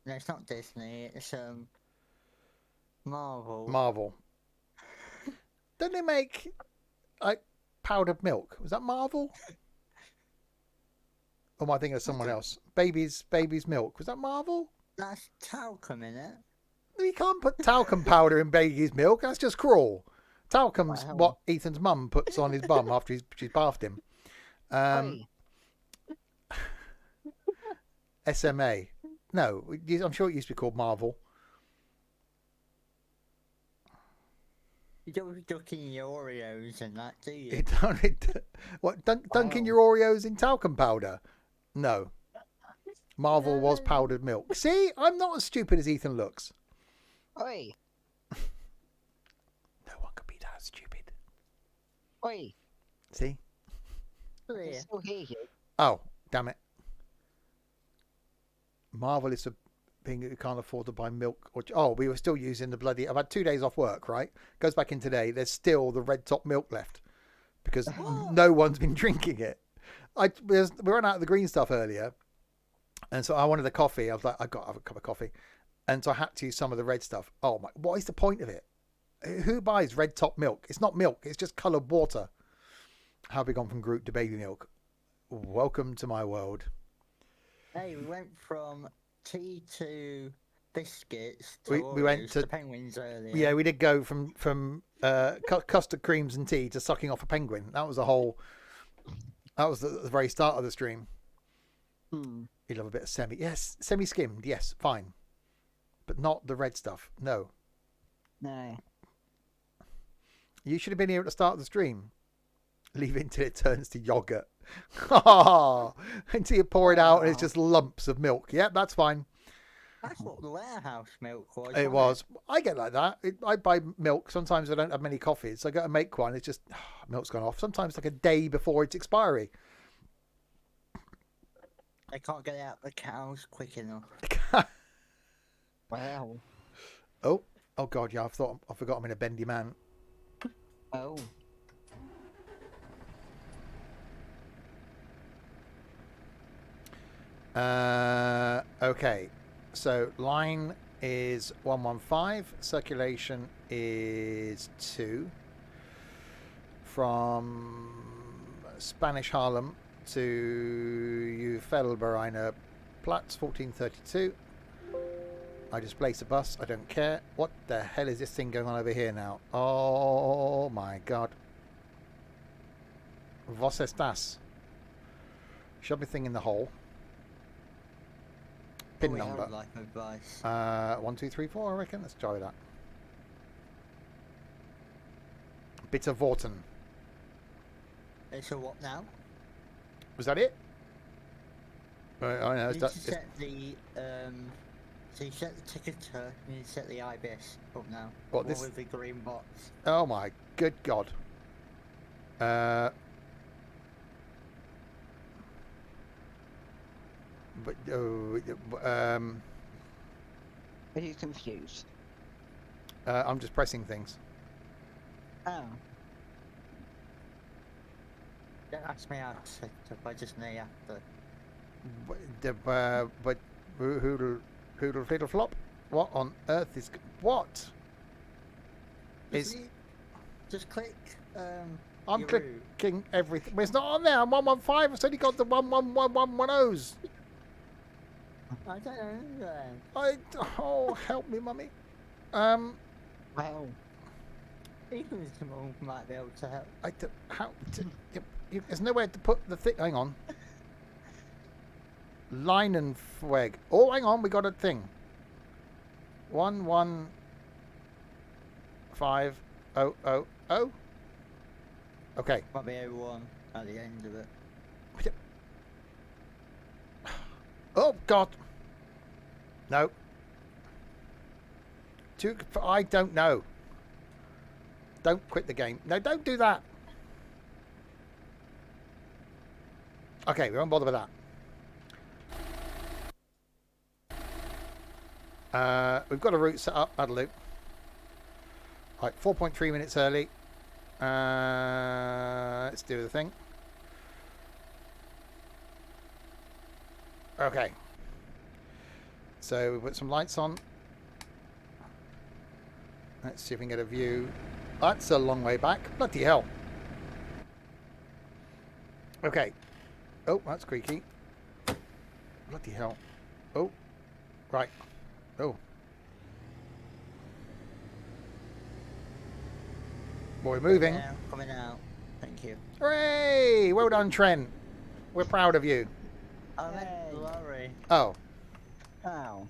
No, it's not Disney, it's Marvel. Marvel. Don't they make like powdered milk? Was that Marvel? Or am I thinking of someone else? Baby's milk. Was that Marvel? That's talcum in it. You can't put talcum powder in baby's milk. That's just cruel. Talcum's what Ethan's mum puts on his bum after she's bathed him. SMA. No, I'm sure it used to be called Marvel. You don't be dunking your Oreos in that, do you? What? Dunking your Oreos in talcum powder? No. Marvel was powdered milk. See, I'm not as stupid as Ethan looks. Oi. No one could be that stupid. Oi. See? I can still hear you. Oh, damn it. Marvel is a thing that you can't afford to buy milk. We were still using the bloody... I've had 2 days off work, right? Goes back in today. There's still the red top milk left. Because no one's been drinking it. We ran out of the green stuff earlier. And so I wanted a coffee. I was like, I've got to have a cup of coffee. And so I had to use some of the red stuff. Oh my, what is the point of it? Who buys red top milk? It's not milk. It's just coloured water. How have we gone from Groot to baby milk? Welcome to my world. Hey, we went from tea to biscuits to we went to penguins earlier. Yeah, we did go from custard creams and tea to sucking off a penguin. That was the very start of the stream. You love a bit of semi. Yes, semi-skimmed. Yes, fine. But not the red stuff. No. No. You should have been here at the start of the stream. Leave it until it turns to yogurt. Until you pour it out and it's just lumps of milk. Yep, that's fine. That's what the warehouse milk was. It was. I get like that. I buy milk. Sometimes I don't have many coffees. So I go to make one. It's just, milk's gone off. Sometimes like a day before its expiry. I can't get out the cows quick enough. Wow. Oh God, yeah. I forgot I'm in a bendy man. Oh. Okay. So line is 115. Circulation is 2. From Spanish Harlem to Ufelbereiner Platz 1432. I just place a bus. I don't care. What the hell is this thing going on over here now? Oh my God. Vos estás? Shove my thing in the hole. Pin number. Life advice. 1, 2, 3, 4. I reckon. Let's try that. Bit of Vorten. So what now? Was that it? I know. You set the so you set the ticketer and you set the IBIS up now. What, this? With the green box. Oh my good God. But Are you confused? I'm just pressing things. Oh. Don't ask me how to set it up. I just know you have to. But hoodle fiddle flop. What on earth is what? Is Just click I'm You're clicking everything. Well, it's not on there. I'm 115. It's only got the 111110s. I don't know then. Oh, help me, mummy. Well, Even small might be able to help. There's nowhere to put the thing. Hang on. Leinenfweg. Oh, hang on. We got a thing. 115000. Okay. Might be O1 at the end of it. Oh God. No. I don't know. Don't quit the game. No, don't do that. Okay, we won't bother with that. We've got a route set up. That'll do. Right, 4.3 minutes early. Let's do the thing. Okay. So we put some lights on. Let's see if we can get a view. That's a long way back. Bloody hell. Okay. Oh, that's creaky. Bloody hell. Oh. Right. Oh. We're moving. Yeah, coming out. Thank you. Hooray! Well done, Trent. We're proud of you. I meant glory. Oh. ow.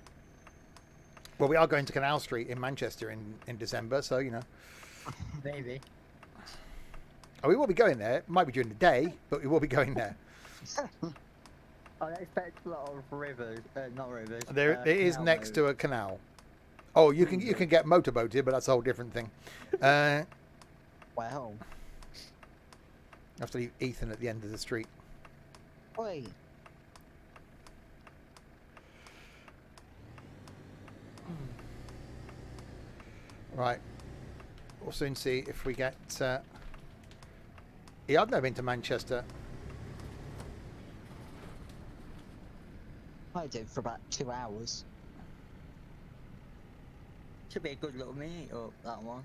Well, we are going to Canal Street in Manchester in December, so, you know. Maybe. Oh, we will be going there. It might be during the day, but we will be going there. I expect a lot of rivers, not rivers. There, it is next to a canal. Oh, you can get motorboated, but that's a whole different thing. Well. I have to leave Ethan at the end of the street. Oi. Right. We'll soon see if we get... Yeah, I've never been to Manchester. I did for about 2 hours. Should be a good little meet up, that one.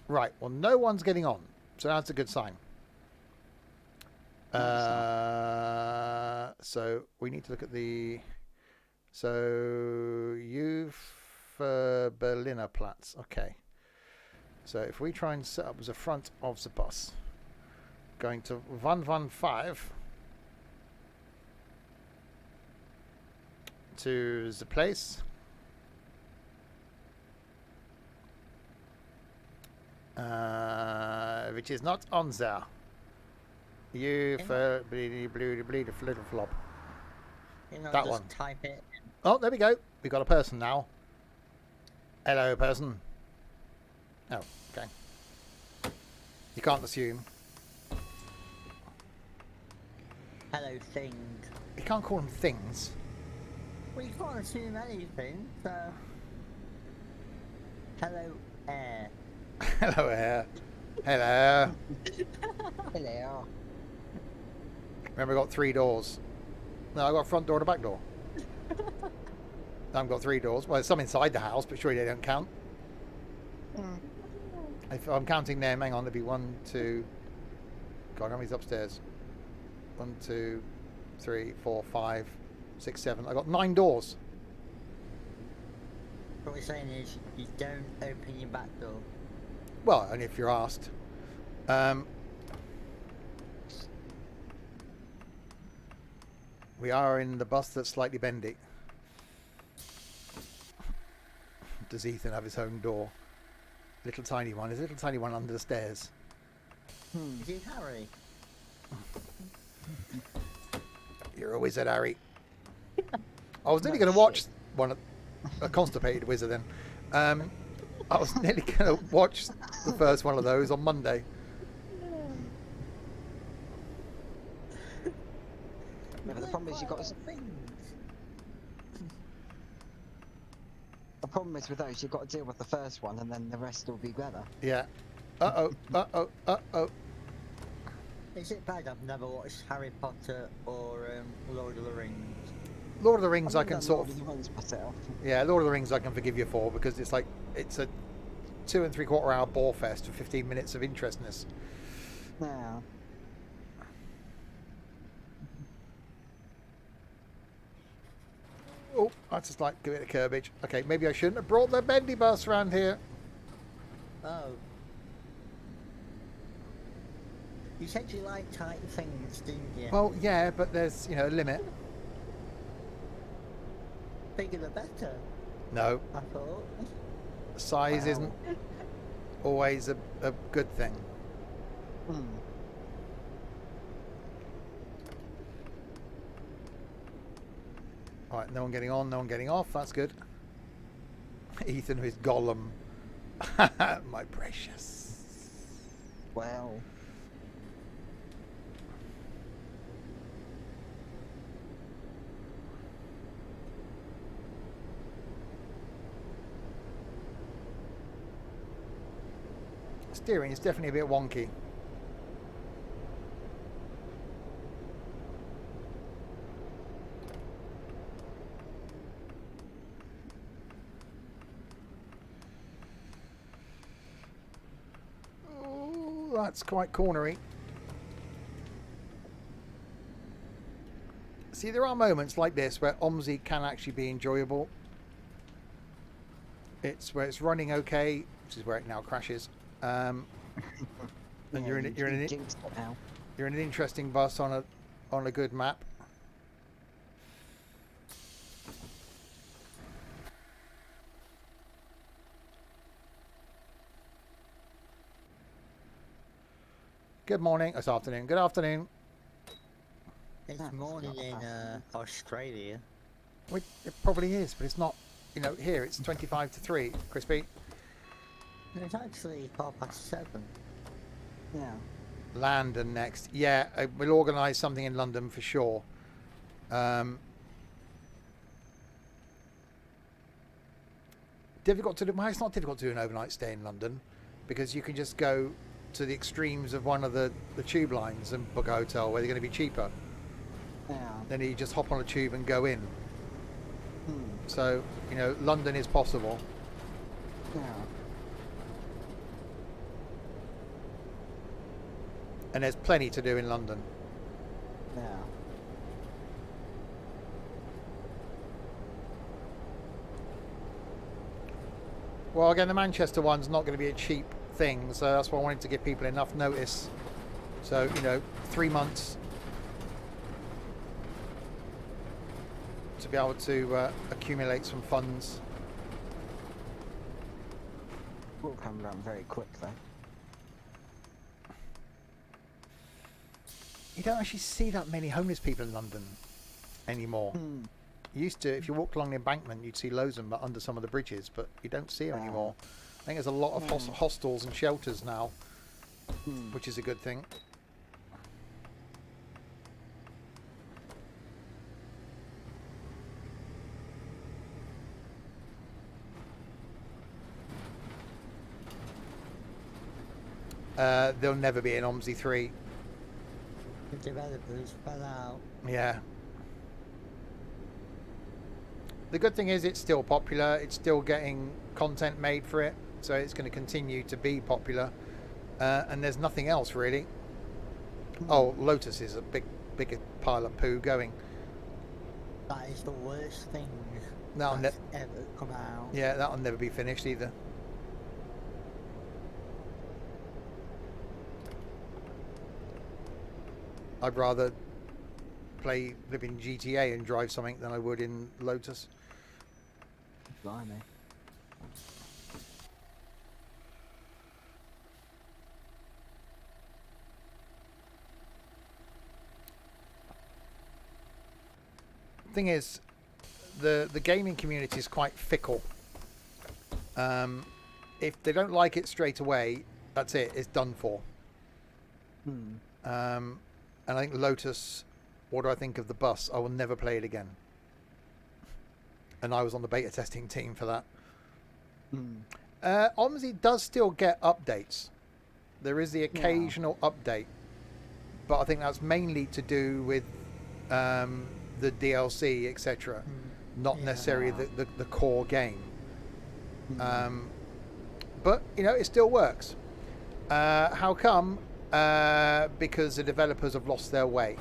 Right, well, no one's getting on, so that's a good sign. So we need to look at the... So, you've Berliner Platz. Okay. So if we try and set up as a front of the bus, going to 115 to the place. Which is not on there. You bleed a little flop. You know, That just one. type it. Oh, there we go. We've got a person now. Hello, person. Oh, okay. You can't assume. Hello, thing. You can't call them things. Well, you can't assume anything, so... Hello, air. Hello, air. Hello. Hello. Remember, I got 3 doors. No, I got a front door and a back door. I've got 3 doors. Well, there's some inside the house, but surely they don't count. If I'm counting them, hang on, there'll be 1, 2. God, how many's upstairs? 1, 2, 3, 4, 5, 6, 7. I got 9 doors. What we're saying is, you don't open your back door. Well, only if you're asked. We are in the bus that's slightly bendy. Does Ethan have his own door? Little tiny one. There's a little tiny one under the stairs. Is it Harry? You're a wizard, Harry. I was nearly going to watch a constipated wizard then. I was nearly going to watch the first one of those on Monday. Yeah, but the problem is you've got to... The problem is with those, you've got to deal with the first one and then the rest will be better. Yeah. Uh-oh. Is it bad I've never watched Harry Potter or Lord of the Rings? Lord of the Rings I can Lord sort of of... the Rings myself. Yeah, Lord of the Rings I can forgive you for, because it's like, it's a 2 3/4 hour bore fest for 15 minutes of interestness. Yeah. Oh, I just like give it a curbage. Okay, maybe I shouldn't have brought the bendy bus around here. Oh. You said you like tight things, didn't you? Well, yeah, but there's, you know, a limit. Bigger the better, No, I thought. size Wow. isn't always a good thing. Hmm. All right, no one getting on, no one getting off. That's good. Ethan with Gollum. My precious. Well. Steering is definitely a bit wonky. Oh, that's quite cornery. See, there are moments like this where OMSI can actually be enjoyable. It's where it's running okay, which is where it now crashes. And Yeah, you're in you jinxed it now. you're in an interesting bus on a good map. Good morning. It's afternoon. Good afternoon. It's That's morning not in bad. Australia. Well, it probably is, but it's not. You know, here it's 25 to 3. Crispy. It's actually 7:15. Yeah. London next. Yeah, we'll organise something in London for sure. Difficult to do. Well, it's not difficult to do an overnight stay in London because you can just go to the extremes of one of the tube lines and book a hotel where they're going to be cheaper. Yeah. Then you just hop on a tube and go in. Hmm. So, you know, London is possible. Yeah. And there's plenty to do in London. Yeah. Well, again, the Manchester one's not going to be a cheap thing, so that's why I wanted to give people enough notice. So, you know, 3 months to be able to accumulate some funds. Will come around very quick though. You don't actually see that many homeless people in London anymore. Hmm. You used to, if you walked along the embankment, you'd see loads of them under some of the bridges, but you don't see them Wow. anymore. I think there's a lot of hostels and shelters now, Hmm. which is a good thing. There'll never be an OMSI 3. The developers fell out. Yeah. The good thing is it's still popular. It's still getting content made for it, so it's going to continue to be popular. And there's nothing else really. Oh, Lotus is a big pile of poo going. That is the worst thing That'll that's ever come out. Yeah, that'll never be finished either. I'd rather live in GTA and drive something than I would in Lotus. Blimey. Thing is, the gaming community is quite fickle. If they don't like it straight away, that's it. It's done for. Hmm. And I think Lotus, what do I think of the bus? I will never play it again. And I was on the beta testing team for that. Hmm. OMSI does still get updates. There is the occasional update, but I think that's mainly to do with the DLC, etc. Not necessarily the core game. but you know it still works. How come? Because the developers have lost their way.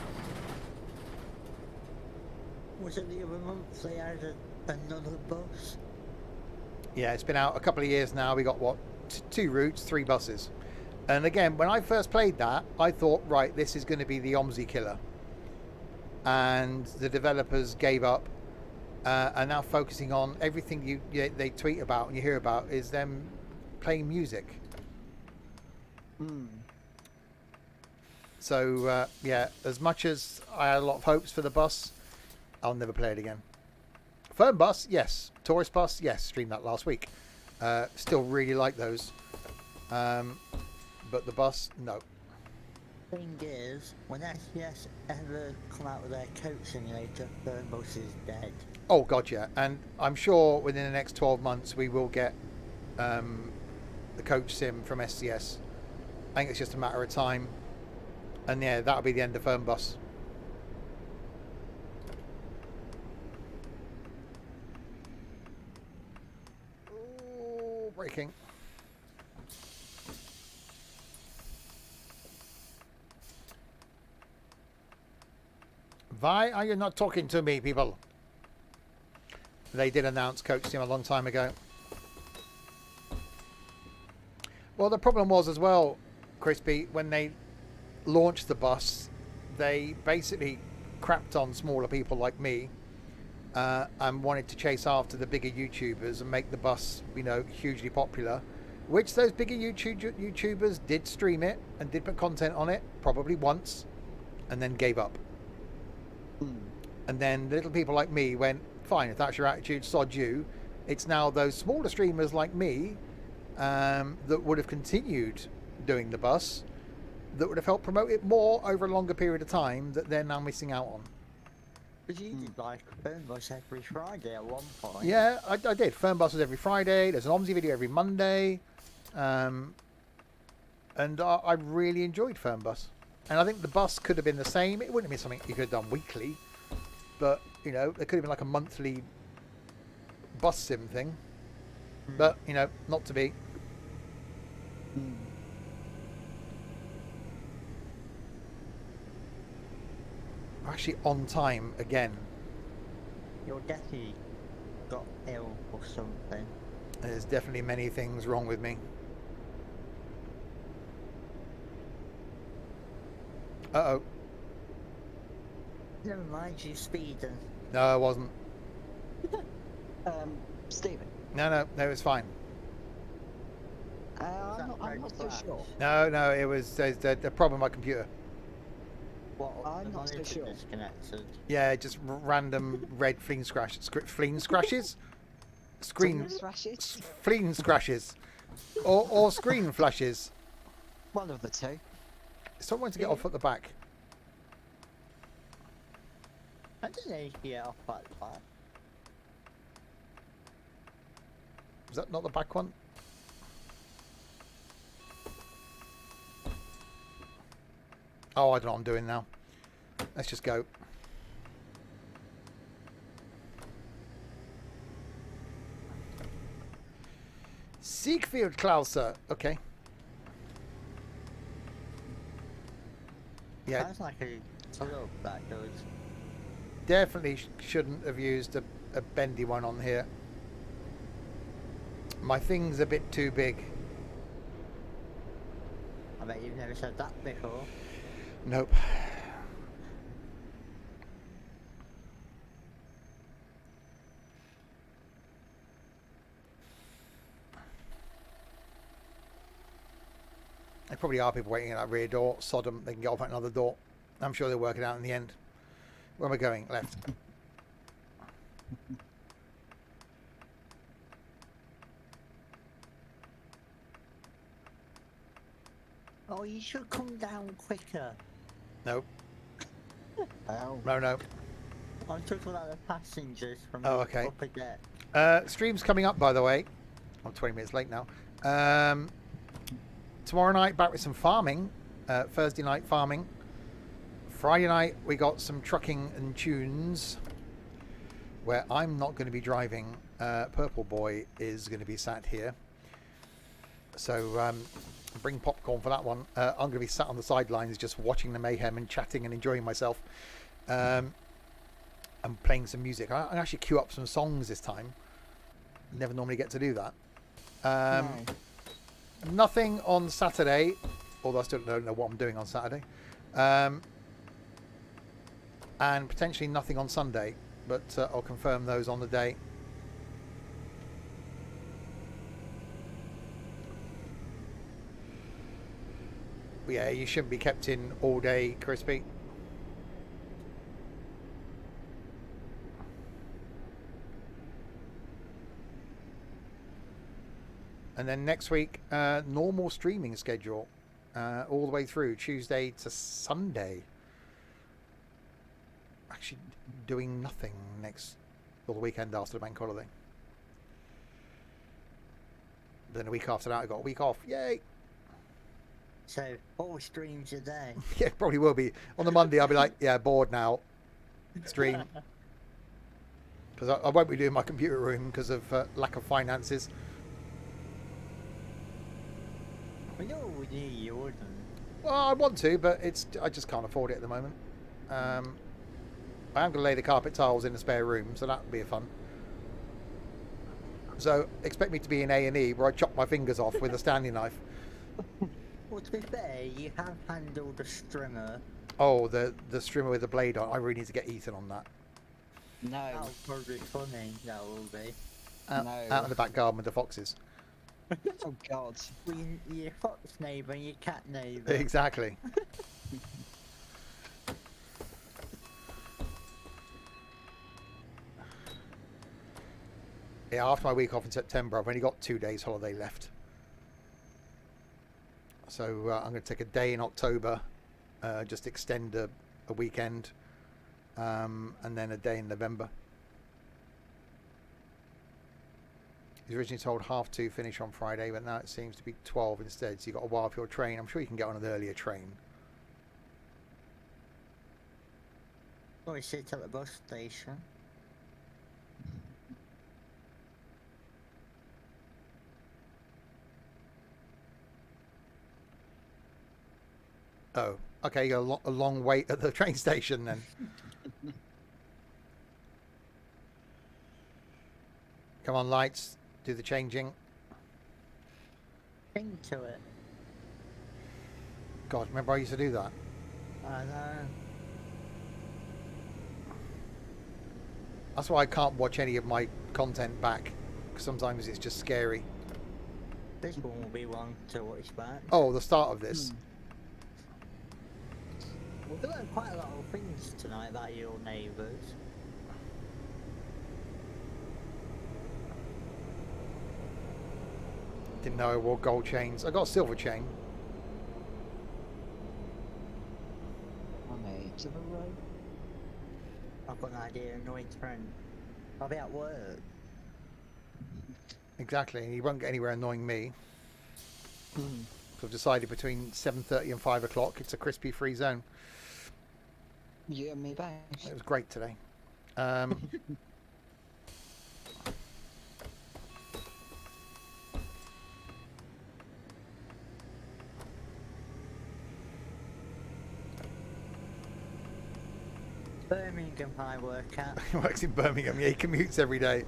Was it the other month they added another bus? Yeah, it's been out a couple of years now. We got what, 2 routes, 3 buses. And again, when I first played that, I thought, right, this is going to be the OMSI killer. And the developers gave up, are now focusing on everything they tweet about and you hear about is them playing music. So yeah, as much as I had a lot of hopes for the bus, I'll never play it again. Firm bus, yes. Tourist bus, yes. Streamed that last week. Still really like those. But the bus, no. Thing is, when SES ever come out with their coach simulator, Firm Bus is dead. Oh god, yeah. And I'm sure within the next 12 months we will get the coach sim from SCS. I think it's just a matter of time. And yeah, that'll be the end of Firm Bus. Oh, breaking. Why are you not talking to me, people? They did announce Coach Sim a long time ago. Well, the problem was as well, Crispy, when they launched the bus, they basically crapped on smaller people like me and wanted to chase after the bigger YouTubers and make the bus, you know, hugely popular, which those bigger YouTubers did stream it and did put content on it, probably once, and then gave up. And then the little people like me went, fine, if that's your attitude, sod you. It's now those smaller streamers like me that would have continued doing the bus, that would have helped promote it more over a longer period of time, that they're now missing out on. But you did like Firm Bus every Friday at one point. Yeah, I did. Firm Bus was every Friday. There's an OMSI video every Monday. And I really enjoyed Firm Bus. And I think the bus could have been the same. It wouldn't have been something you could have done weekly. But, you know, it could have been like a monthly bus sim thing. But, you know, not to be. Actually on time again. Your daddy got ill or something. There's definitely many things wrong with me. Uh-oh. Never mind, you speeding. No, I wasn't. Stephen. No, it was fine. I'm not so sure. No, it was a problem with my computer. What? I'm the not so monitor sure. disconnected. Yeah, just random red fleen scratches. Fleen scratches? Screen Scratches? fleen scratches. Or screen flashes. One of the two. Someone to get off at the back. I didn't get off that far. Was that not the back one? Oh, I don't know what I'm doing now. Let's just go. Siegfried Klauser. Okay. Yeah. Sounds like a club that goes. Definitely shouldn't have used a bendy one on here. My thing's a bit too big. I bet you've never said that before. Nope. There probably are people waiting at that rear door. Sod them, they can get off at another door. I'm sure they'll work it out in the end. Where am I going? Left. Oh, you should come down quicker. Nope. Oh. No. I'm talking about the passengers from Oh, the okay. upper deck. Stream's coming up, by the way. I'm 20 minutes late now. Tomorrow night, back with some farming. Thursday night, farming. Friday night, we got some trucking and tunes, where I'm not going to be driving. Purple Boy is going to be sat here. So bring popcorn for that one. I'm going to be sat on the sidelines just watching the mayhem and chatting and enjoying myself. And playing some music. I actually queue up some songs this time. Never normally get to do that. No. Nothing on Saturday, although I still don't know what I'm doing on Saturday. And potentially nothing on Sunday, but I'll confirm those on the day. But yeah, you shouldn't be kept in all day, Crispy. And then next week, normal streaming schedule, all the way through Tuesday to Sunday. Actually, doing nothing next or the weekend after the bank holiday. Then a week after that, I got a week off. Yay! So, 4 streams a day. Yeah, probably will be. On the Monday, I'll be like, yeah, bored now. Stream. Because I won't be doing my computer room because of lack of finances. We know we need you, wouldn't Well, I want to, but I just can't afford it at the moment. I am going to lay the carpet tiles in the spare room, so that would be fun. So expect me to be in A&E where I chop my fingers off with a Stanley knife. Well, to be fair, you have handled the strimmer. Oh, the strimmer with the blade on. I really need to get Ethan on that. No. That'll probably be funny, that will be. Out in the back garden with the foxes. Oh God. Well, your fox neighbour and your cat neighbour. Exactly. Yeah, after my week off in September, I've only got 2 days holiday left. So I'm going to take a day in October, just extend a weekend, and then a day in November. He was originally told 2:30 finish on Friday, but now it seems to be 12 instead, so you've got a while for your train. I'm sure you can get on an earlier train. Or you sit at the bus station. Oh, okay, you got a long wait at the train station then. Come on, lights, do the changing. Into it. God, remember I used to do that? I know. That's why I can't watch any of my content back, because sometimes it's just scary. This one will be one to watch back. Oh, the start of this. We've learned quite a lot of things tonight about your neighbours. Didn't know I wore gold chains. I got a silver chain. On a to the road. I've got an idea, annoying friend. I'll be at work. Exactly, and you won't get anywhere annoying me. Hmm. So I've decided between 7:30 and 5 o'clock, it's a crispy free zone. You and me both. It was great today. Birmingham I work at. He works in Birmingham. Yeah, he commutes every day.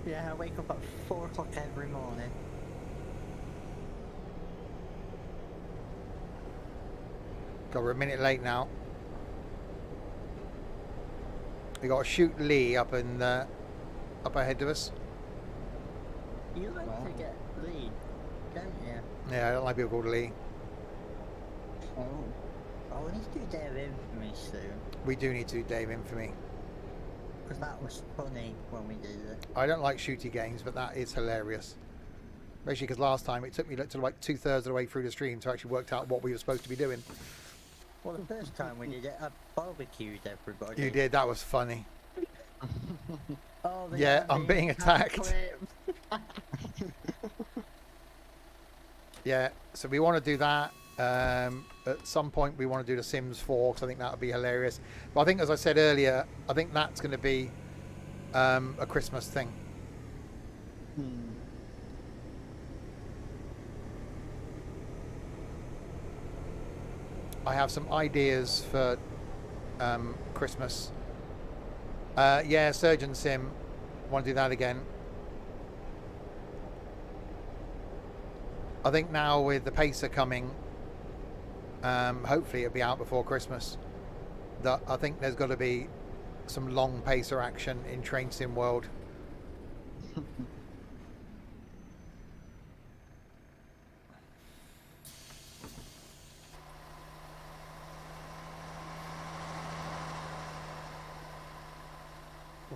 Yeah, I wake up at 4 o'clock every morning. God, we're a minute late now. We got to shoot Lee up ahead of us. You like Wow. to get lead, don't you? Yeah, I don't like people called Lee. Oh. Oh, we need to do Day of Infamy soon. We do need to do Dave Infamy. Because that was funny when we did it. I don't like shooty games, but that is hilarious. Especially because last time it took me to like 2/3 of the way through the stream to actually work out what we were supposed to be doing. Well, the first time we did it, I barbecued everybody. You did, that was funny. Oh, the Yeah, I'm enemy being has attacked. clipped. Yeah, so we want to do that. At some point we want to do the Sims 4 because I think that would be hilarious. But I think, as I said earlier, I think that's going to be a Christmas thing. Hmm. I have some ideas for Christmas. Yeah, Surgeon Sim. Want to do that again. I think now with the Pacer coming, hopefully it'll be out before Christmas. That I think there's got to be some long Pacer action in Train Sim World.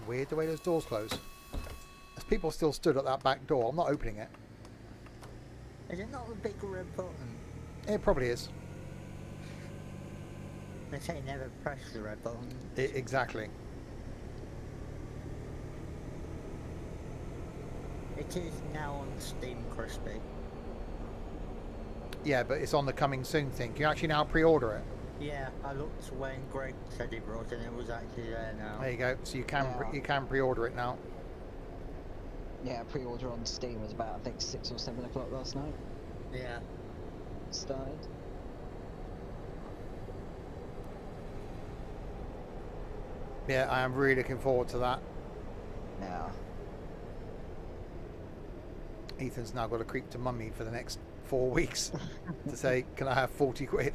Weird the way those doors close. There's people still stood at that back door. I'm not opening it. Is it not the big red button? It probably is. They say never press the red button. Exactly. It is now on Steam, Crispy. Yeah, but it's on the coming soon thing. Can you actually now pre-order it? Yeah, I looked when Greg said he brought it and it was actually there now. There you go. So you can Yeah. you can pre-order it now. Yeah, pre-order on Steam was about, I think, 6 or 7 o'clock last night. Yeah. Started. Yeah, I am really looking forward to that. Yeah. Ethan's now got to creep to mummy for the next 4 weeks to say, can I have 40 quid?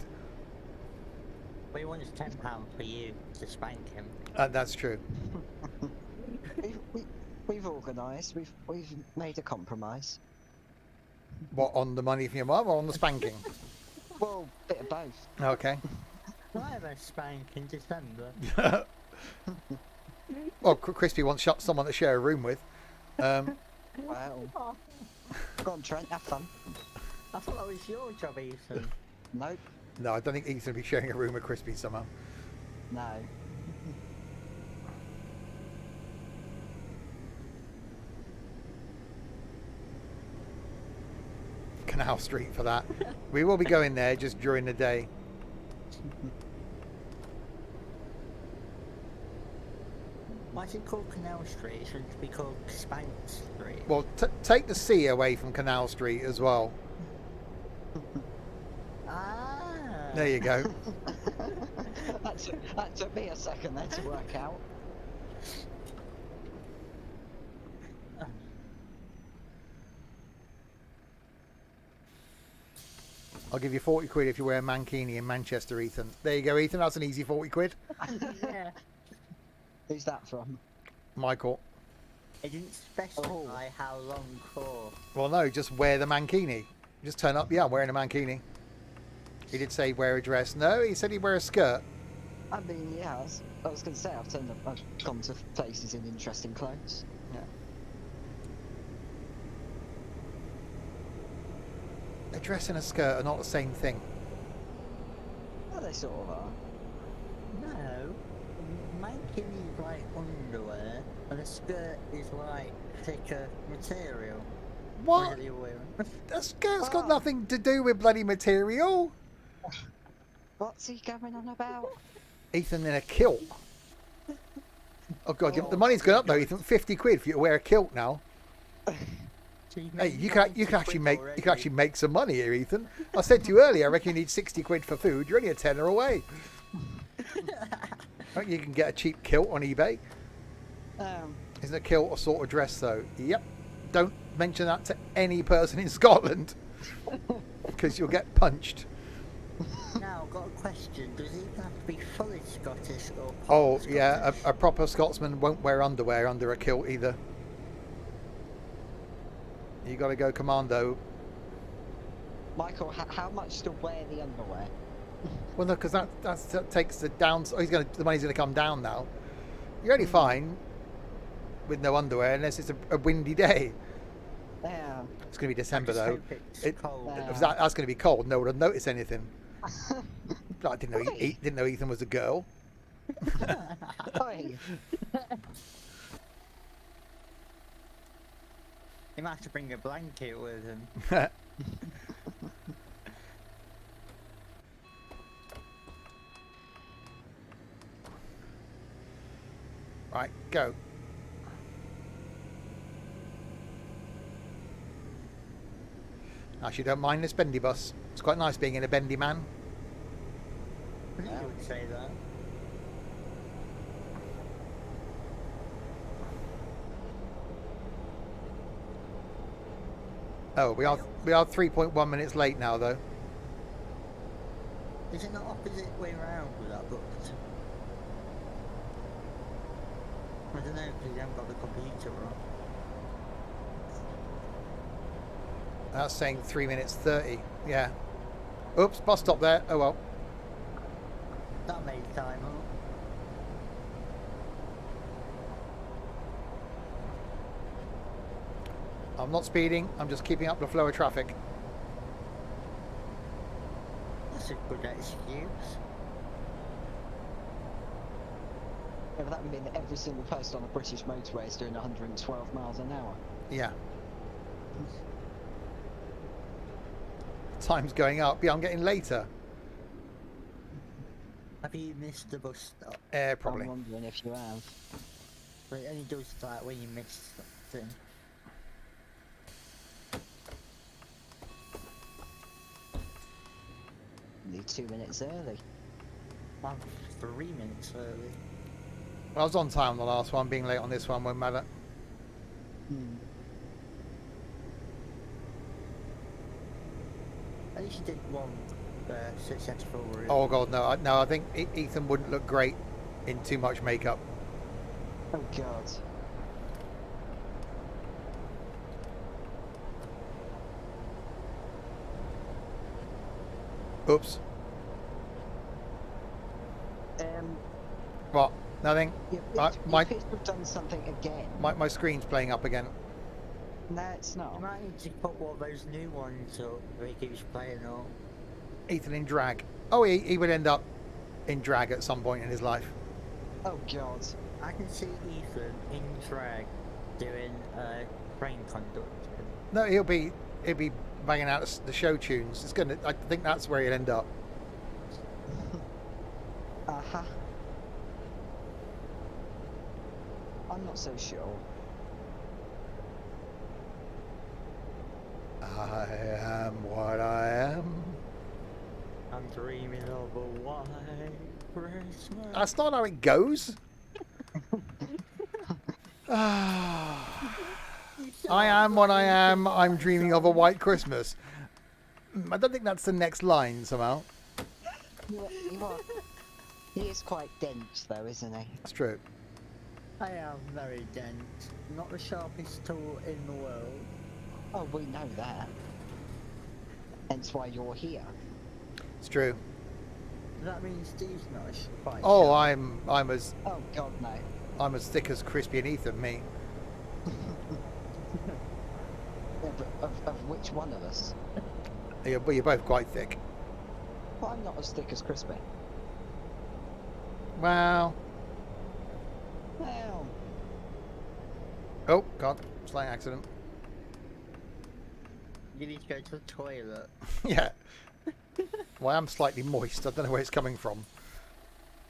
But he wants £10 for you to spank him. That's true. We've organised. We've made a compromise. What, on the money from your mum or on the spanking? Well, bit of both. Okay. I have a spank in December. Well, Crispy wants someone to share a room with. Well, go on, Trent. Have fun. I thought that was your job, Ethan. Nope. No, I don't think Ethan will be sharing a room with Crispy somehow. No. Canal Street for that. We will be going there just during the day. Why is it called Canal Street? It should be called Spank Street. Well, take the C away from Canal Street as well. Ah. There you go. that took me a second there to work out. I'll give you 40 quid if you wear a mankini in Manchester, Ethan. There you go, Ethan. That's an easy 40 quid. Yeah. Who's that from? Michael. It didn't specify how long for. Well, no, just wear the mankini. Just turn up. Yeah, I'm wearing a mankini. He did say wear a dress. No, he said he'd wear a skirt. I mean, yeah, I was going to say I've gone to places in interesting clothes. Yeah. A dress and a skirt are not the same thing. Well, they sort of are. No. Making is like underwear, and a skirt is like thicker material. What? Really weird. A skirt's got nothing to do with bloody material. What's he going on about? Ethan in a kilt. Oh god, the money's gone up though, Ethan. 50 quid for you to wear a kilt now. So you've Hey, made you can 90 actually quid make already. make some money here, Ethan. I said to you earlier, I reckon you need 60 quid for food. You're only a tenner away. I reckon you can get a cheap kilt on eBay. Isn't a kilt a sort of dress though? Yep. Don't mention that to any person in Scotland because you'll get punched. Now, I've got a question. Does it have to be fully Scottish or Oh part yeah, Scottish? a proper Scotsman won't wear underwear under a kilt either. You got to go commando. Michael, how much to wear the underwear? Well, no, because that takes the down. Oh, the money's gonna come down now. You're only fine with no underwear unless it's a windy day. Yeah. It's gonna be I December just though. hope it's cold. If that's gonna be cold. No one would notice anything. I didn't know. Didn't know Ethan was a girl. Oi. He might have to bring a blanket with him. Right, go. Actually, don't mind this bendy bus. It's quite nice being in a bendy man. knew you would say that. Oh, we are 3.1 minutes late now though. Is it not opposite way round with that booked? I don't know, because you haven't got the computer on. That's saying 3 minutes 30. Yeah. Oops, bus stop there. Oh well. That made time up. I'm not speeding. I'm just keeping up the flow of traffic. That's a good excuse. Yeah, but that would mean that every single person on a British motorway is doing 112 miles an hour. Yeah. Time's going up. Yeah, I'm getting later. Have you missed the bus stop? Probably. I'm wondering if you have. But it only does that when you miss something. Only 2 minutes early. I'm 3 minutes early. Well, I was on time on the last one. Being late on this one won't matter. At least you did one successful route. Oh god, no. I think Ethan wouldn't look great in too much makeup. Oh god. Oops. What? Nothing? You My appear to have done something again. my screen's playing up again. No, it's not. You might need to put one of those new ones up where he keeps playing up. Ethan in drag. Oh, he would end up in drag at some point in his life. Oh god. I can see Ethan in drag doing train conductor. No, he'll be banging out the show tunes. It's gonna. I think that's where he'll end up. Uh-huh. I'm not so sure. I am what I am. I'm dreaming of a white Christmas. That's not how it goes. I am what I am. I'm dreaming of a white Christmas. I don't think that's the next line somehow. You are. He is quite dense though, isn't he? That's true. I am very dense. Not the sharpest tool in the world. Oh, we know that. Hence why you're here. It's true. That means Steve's not quite Oh, sharp. I'm as Oh god, no. I'm as thick as Crispy and Ethan. Me. Yeah, but of which one of us? You're both quite thick. Well, I'm not as thick as Crispy. Well. Well, Oh God! Slight accident. You need to go to the toilet. Yeah. Well, I'm slightly moist. I don't know where it's coming from.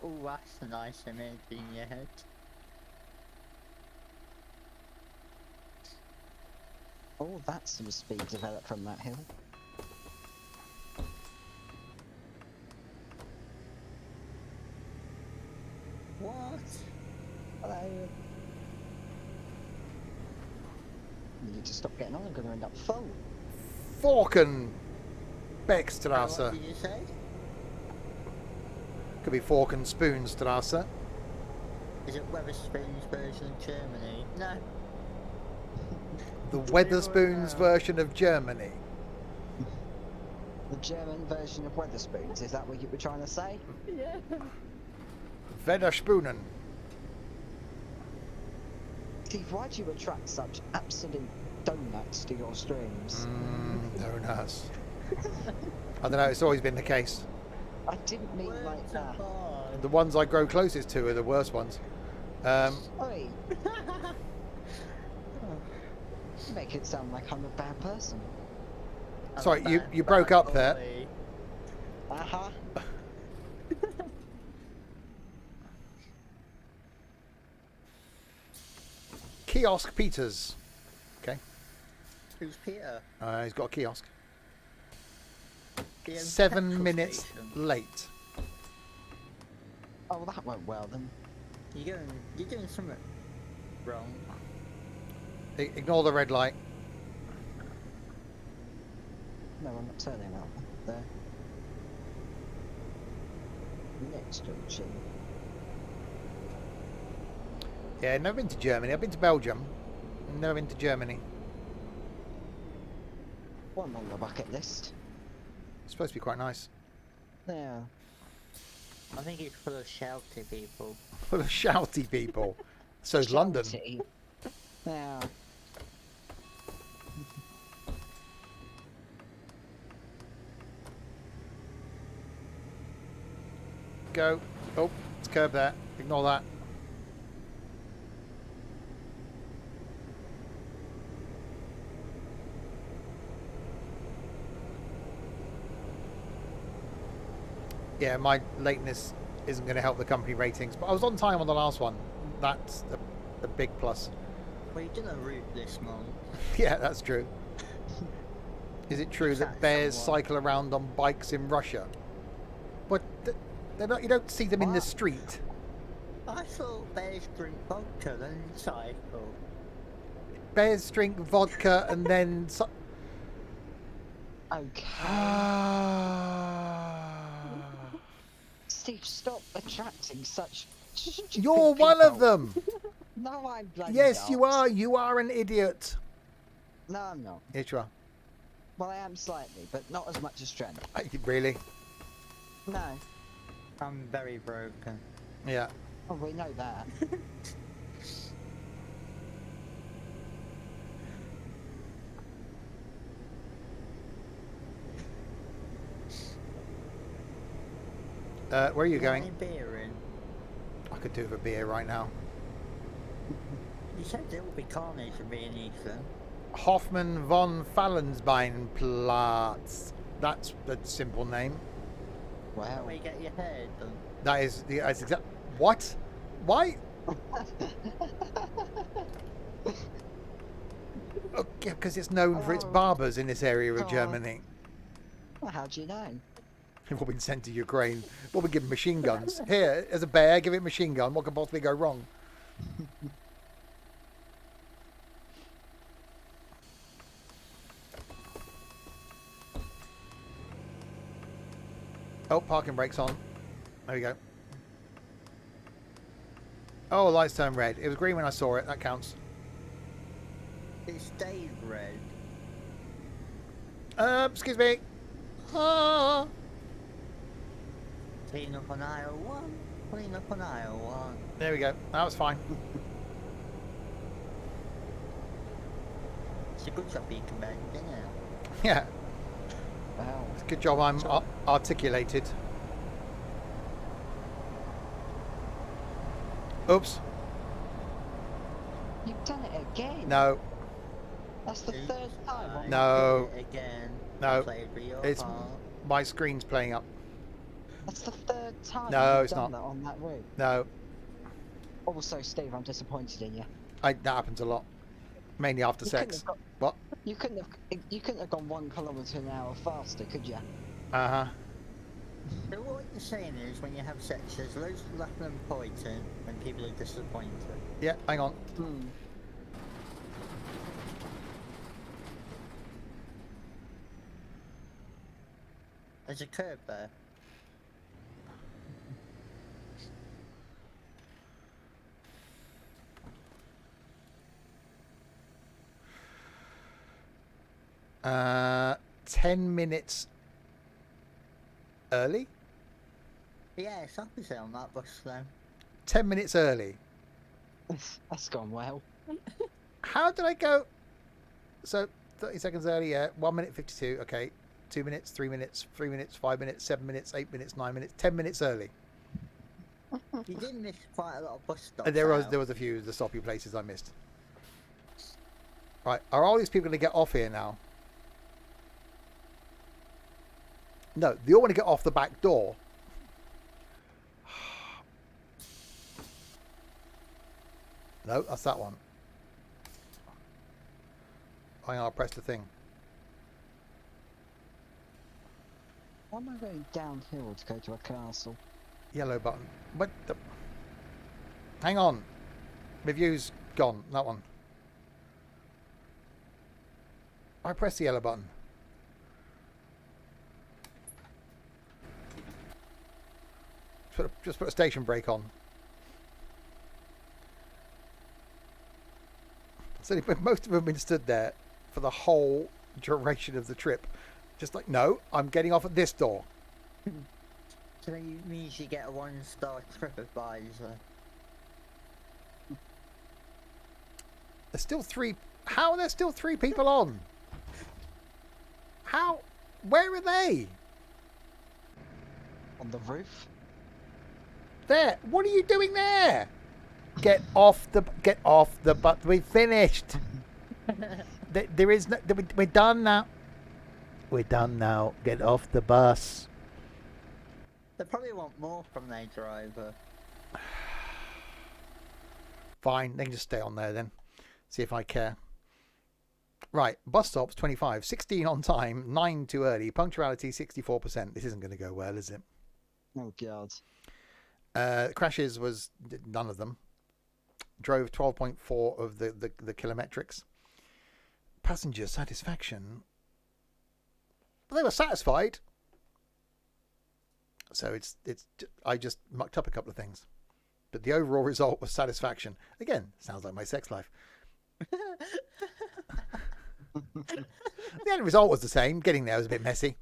Oh, that's a nice image in your head. oh, that's some speed developed from that hill. What? Hello. You need to stop getting on. I'm going to end up full. Forken What Beckstrasse. did you say? Could be Forken Spoonstrasse. Is it Weatherspoon's version of Germany? No. The Weatherspoons version of Germany. The German version of Weatherspoons. Is that what you were trying to say? Yeah. Weatherspoenen. Steve, why do you attract such absolute donuts to your streams? Donuts. I don't know. It's always been the case. I didn't mean like that. The ones I grow closest to are the worst ones. Oi. You make it sound like I'm a bad person. Sorry, you broke up there. Uh-huh. Kiosk Peters. Okay. Who's Peter? He's got a kiosk. The 7 petrol minutes station. late. Oh, well, that went well then. You're doing something wrong. Ignore the red light. No, I'm not turning out there. Next junction. Yeah, never been to Germany. I've been to Belgium. Never been to Germany. One on the bucket list. It's supposed to be quite nice. Yeah. I think it's full of shouty people. Full of shouty people. So's London. Shouty. Yeah. Go. Oh, it's curb there. Ignore that. Yeah, my lateness isn't going to help the company ratings, but I was on time on the last one. That's a big plus. Well, you did a route this month. Yeah, that's true. Is it true that bears somewhat. cycle around on bikes in Russia? But they're not. You don't see them in the What? street. I thought bears drink vodka then cycle. Bears drink vodka and then. Okay. Steve, stop attracting such stupid You're one of people. them. No, I'm bloody Yes, you not. are. You are an idiot. No, I'm not. Yes, you are. Well, I am slightly, but not as much as Trent. Really? No. I'm very broken. Yeah. Oh, we know that. Where are you going? Any beer in? I could do with a beer right now. You said there will be carnage for being Ethan. Hoffman von Fallenbeinplatz. That's a simple name. Wow. Where you get your hair done. That is the exact. What? Why? Okay, because it's known for its Oh. barbers in this area of God. Germany. Well, how do you know? We've all been sent to Ukraine. What we give 'em machine guns? Here, as a bear, give it a machine gun. What could possibly go wrong? Oh, parking brakes on. There we go. Oh, lights turned red. It was green when I saw it. That counts. It stayed red. Excuse me. Ah. Clean up on aisle 1. Clean up on aisle 1. There we go. That was fine. It's a good job you can bend, isn't it? Yeah. Wow. It's a good job I'm articulated. Oops. You've done it again. No. That's the third time. on No. Did it again. No. Played for your It's part. my screen's playing up. That's the third time No, you've it's done not. that on that route. No. Also, Steve, I'm disappointed in you. That happens a lot. Mainly after You couldn't sex. have got- What? You couldn't have gone 1 kilometre an hour faster, could you? Uh-huh. So what you're saying is when you have sex, there's loads of laughing and pointing when people are disappointed. Yeah, hang on. Hmm. There's a curb there. Uh, 10 minutes early? Yeah, it's opposite on that bus then. 10 minutes early. That's gone well. How did I go? So, 30 seconds early, yeah. 1 minute 52, okay. 2 minutes, 3 minutes, 3 minutes, 5 minutes, 7 minutes, 8 minutes, 9 minutes, 10 minutes early. You did miss quite a lot of bus stops. There was out. a few of the stoppy places I missed. Right, are all these people going to get off here now? No, they all want to get off the back door. No, that's that one. Hang on, I'll press the thing. Why am I going downhill to go to a castle? Yellow button. What the... Hang on. Review's gone. That one. I pressed the yellow button. Just put a station brake on. So most of them have been stood there for the whole duration of the trip. Just like, no, I'm getting off at this door. So that means you get a 1-star trip advisor. There's still 3... How are there still 3 people on? How? Where are they? On the roof? There. What are you doing there? Get off the but we finished. There is no, we're done now. We're done now. Get off the bus. They probably want more from their driver. Fine, they can just stay on there then. See if I care. Right, bus stops 25, 16 on time, 9 too early, punctuality 64%. This isn't going to go well, is it? Oh god. Crashes was none of them. Drove 12.4 of the kilometrics. Passenger satisfaction. Well, they were satisfied. So it's I just mucked up a couple of things. But the overall result was satisfaction. Again, sounds like my sex life. The end result was the same. Getting there was a bit messy.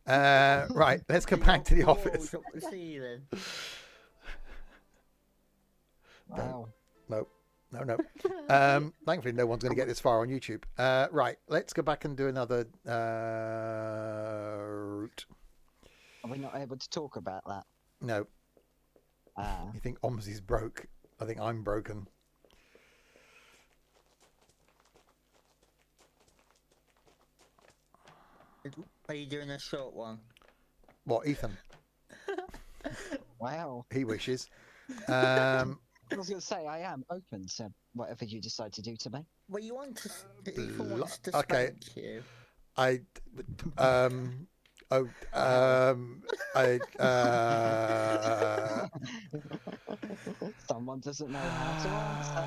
Right, let's go back to the office. Wow. No. Thankfully, no one's going to get this far on YouTube. Right, let's go back and do another route. Are we not able to talk about that? No. You think OMSI's broke? I think I'm broken. Are you doing a short one? What, Ethan? Wow. He wishes. I was going to say, I am open to whatever you decide to do to me. Well, you want to... Ethan wants to Okay. spank you. Someone doesn't know how to answer.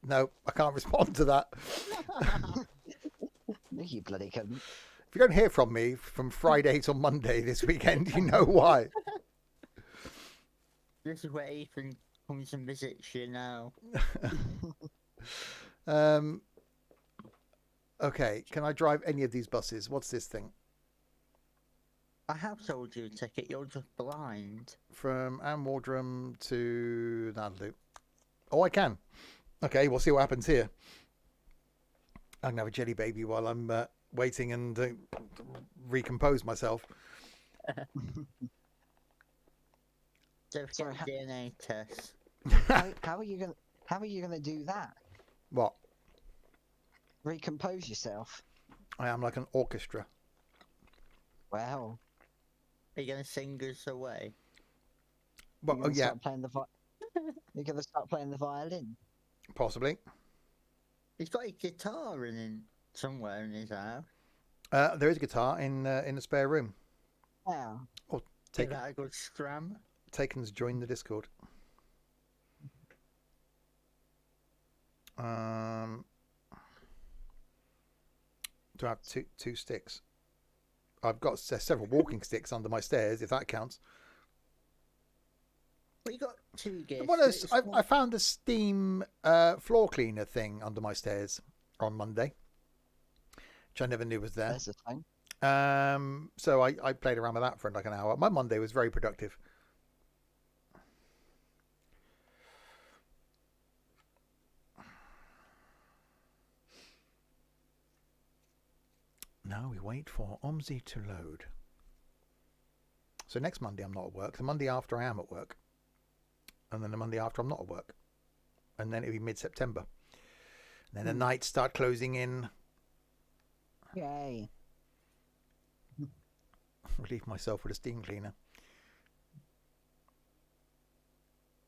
No, I can't respond to that. You bloody couldn't. If you don't hear from me from Friday till Monday this weekend, you know why. This is where Ethan comes and visits you now. Okay, can I drive any of these buses? What's this thing? I have told you to take it, you're just blind. From Ann Waldrum to... That'll do. Oh, I can. Okay, we'll see what happens here. I can have a jelly baby while I'm waiting and recompose myself. Don't Sorry, forget DNA test. How are you gonna do that? What? Recompose yourself? I am like an orchestra. Wow. Are you gonna sing us away? Well, You're oh gonna yeah, start playing You're gonna start playing the violin. possibly. He's got a guitar somewhere in his house. There is a guitar in the spare room. Wow. Give that a good strum. Taken's joined the Discord. Do I have two sticks? I've got several walking sticks under my stairs, if that counts. Well, you got 2 gears. What else? I found a steam floor cleaner thing under my stairs on Monday, which I never knew was there. There's a thing. So I played around with that for like an hour. My Monday was very productive. Now we wait for OMSI to load. So next Monday I'm not at work. The Monday after I am at work. And then the Monday after I'm not at work. And then it'll be mid-September. And then the nights start closing in. Yay. Relieve myself with a steam cleaner.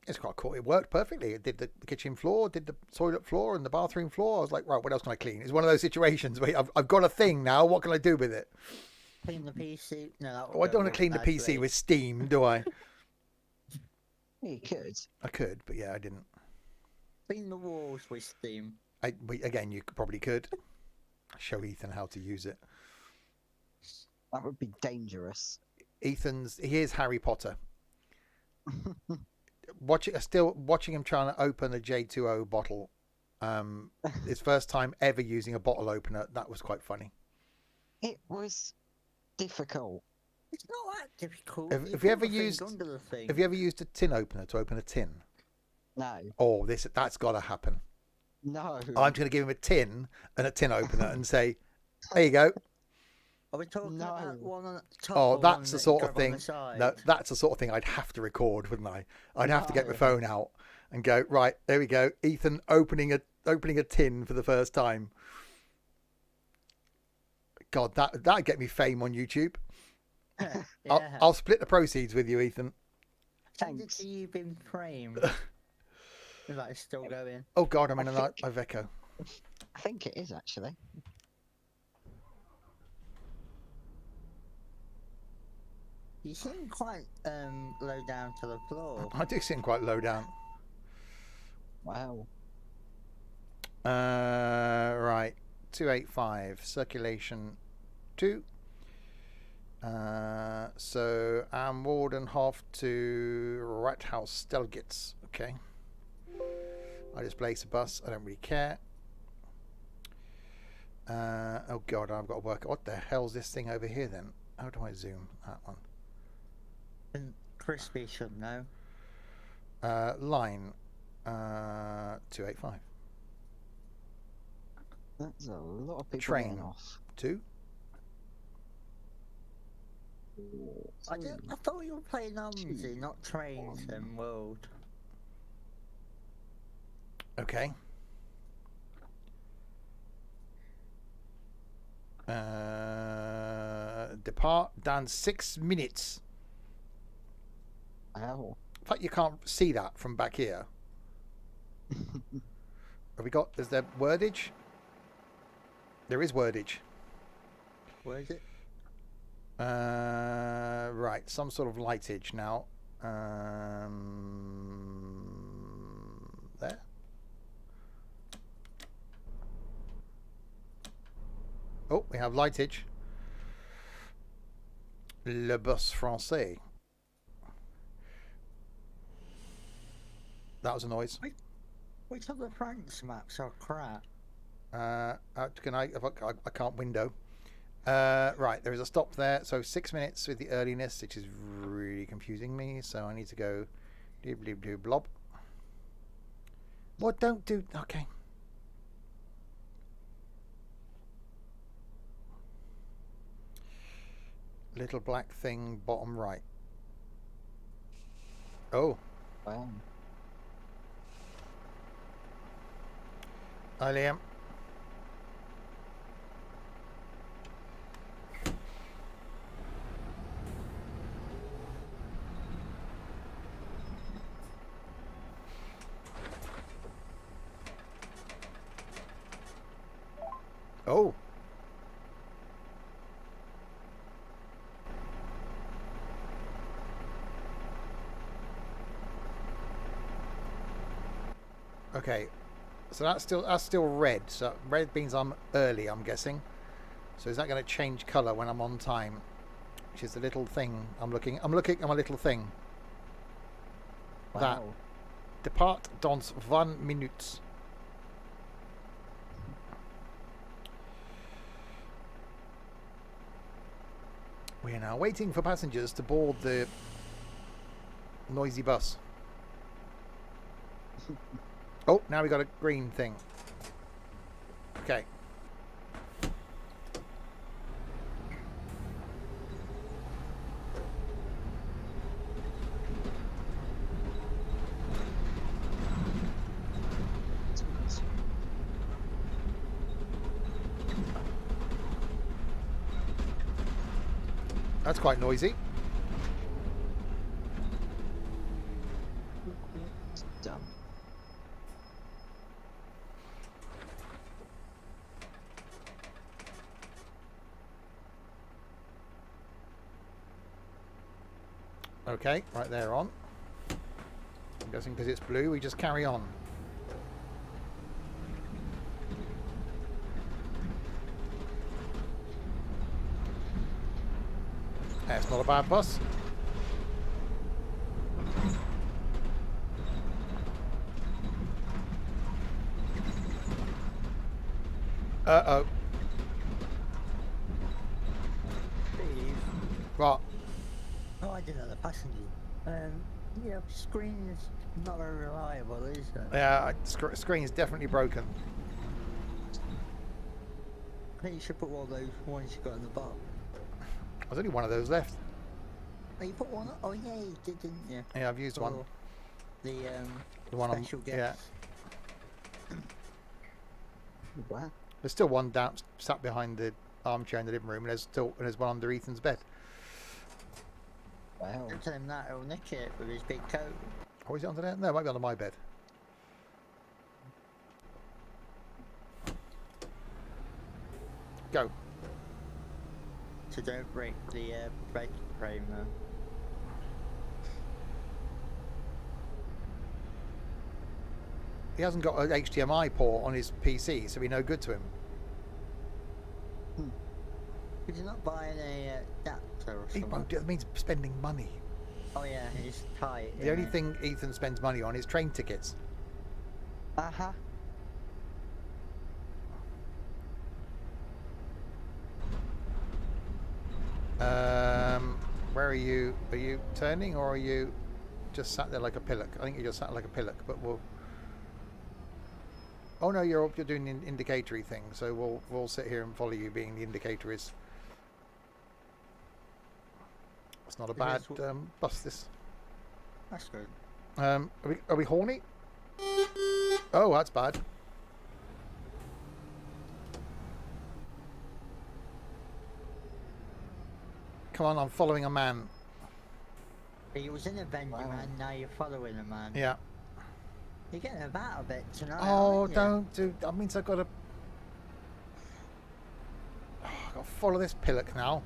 It's quite cool. It worked perfectly. It did the kitchen floor, did the toilet floor and the bathroom floor. I was like, right, what else can I clean? It's one of those situations where I've got a thing now. What can I do with it? clean the PC. No, that Oh, I don't want to clean the PC with Steam, do I? You could. I could, but yeah, I didn't. Clean the walls with Steam. Again, you probably could. Show Ethan how to use it. That would be dangerous. He is Harry Potter. Watching him trying to open a J2O bottle. His first time ever using a bottle opener. That was quite funny. It was difficult. It's not that difficult. Have you ever used a tin opener to open a tin? No. Oh, that's got to happen. No. I'm going to give him a tin and a tin opener and say, there you go. Are we talking about one on the top? Oh, or that's one the sort of on thing. the side? No, that's the sort of thing I'd have to record, wouldn't I? I'd have to get my phone out and go, right, there we go. Ethan opening a tin for the first time. God, that'd get me fame on YouTube. Yeah. I'll split the proceeds with you, Ethan. Thanks. You've been framed. Is that still going? Oh God, I'm in a Iveco. I think it is actually. You seem quite low down to the floor. I do seem quite low down. Wow. Right. 285 circulation 2. So I'm Warden half to Rathaus Stelgitz. Okay. I just place a bus. I don't really care. Oh God, I've got to work. What the hell's this thing over here then? How do I zoom that one? And Crispy should know. Line 285. That's a lot of people Train getting off. 2. I thought you were playing OMSI, not Trains and World. Okay. Depart down 6 minutes. Ow. In fact, you can't see that from back here. Have we got? Is there wordage? There is wordage. Where is it? Right, some sort of lightage now. There. Oh, we have lightage. Le bus français. That was a noise. Which of the France maps are crap? Can I can't window. Right, there is a stop there. So 6 minutes with the earliness, which is really confusing me. So I need to go do blob. What? Don't do. Okay. Little black thing, bottom right. Oh. Wow. Hi, Liam. Oh. Okay. So that's still red. So red means I'm early, I'm guessing. So is that going to change colour when I'm on time? Which is the little thing I'm looking at my little thing. Wow. That. Depart dans 1 minutes. We are now waiting for passengers to board the noisy bus. Oh, now we got a green thing. Okay. That's quite noisy. Done. Okay, right there on. I'm guessing because it's blue, we just carry on. That's not a bad bus. Uh-oh. Steve. What? Oh, I didn't know the passenger. Yeah, screen is not very reliable, is it? Yeah, screen's definitely broken. I think you should put one of those ones you got in the bottom. There's only one of those left. Oh, you put one up? Oh, yeah, you did, didn't you? Yeah, I've used one. For the The one on, special yeah. guest. Wow. There's still one down, sat behind the armchair in the living room, and there's one under Ethan's bed. Wow. Don't tell him that, he'll nick it with his big coat. Oh, is it under there? No, it might be under my bed. Go. So don't break the bed frame though. He hasn't got an HDMI port on his PC, so it'll be no good to him. Could you not buy a adapter or He something? won't do it. That means spending money. Oh yeah, it's tight. The only thing Ethan spends money on is train tickets. Uh-huh. Where are you? Are you turning, or are you just sat there like a pillock? I think you just sat like a pillock, but we'll. Oh no, you're doing an indicatory thing, so we'll sit here and follow you, being the indicator is. It's not a bad bus. This. That's good. Are we horny? Oh, that's bad. Come on, I'm following a man. He was in Avenger Wow. Man, now you're following him, man. Yeah. You're getting about a bit tonight. Oh, aren't you? don't do. That means I've got to. Oh, I've got to follow this pillock now.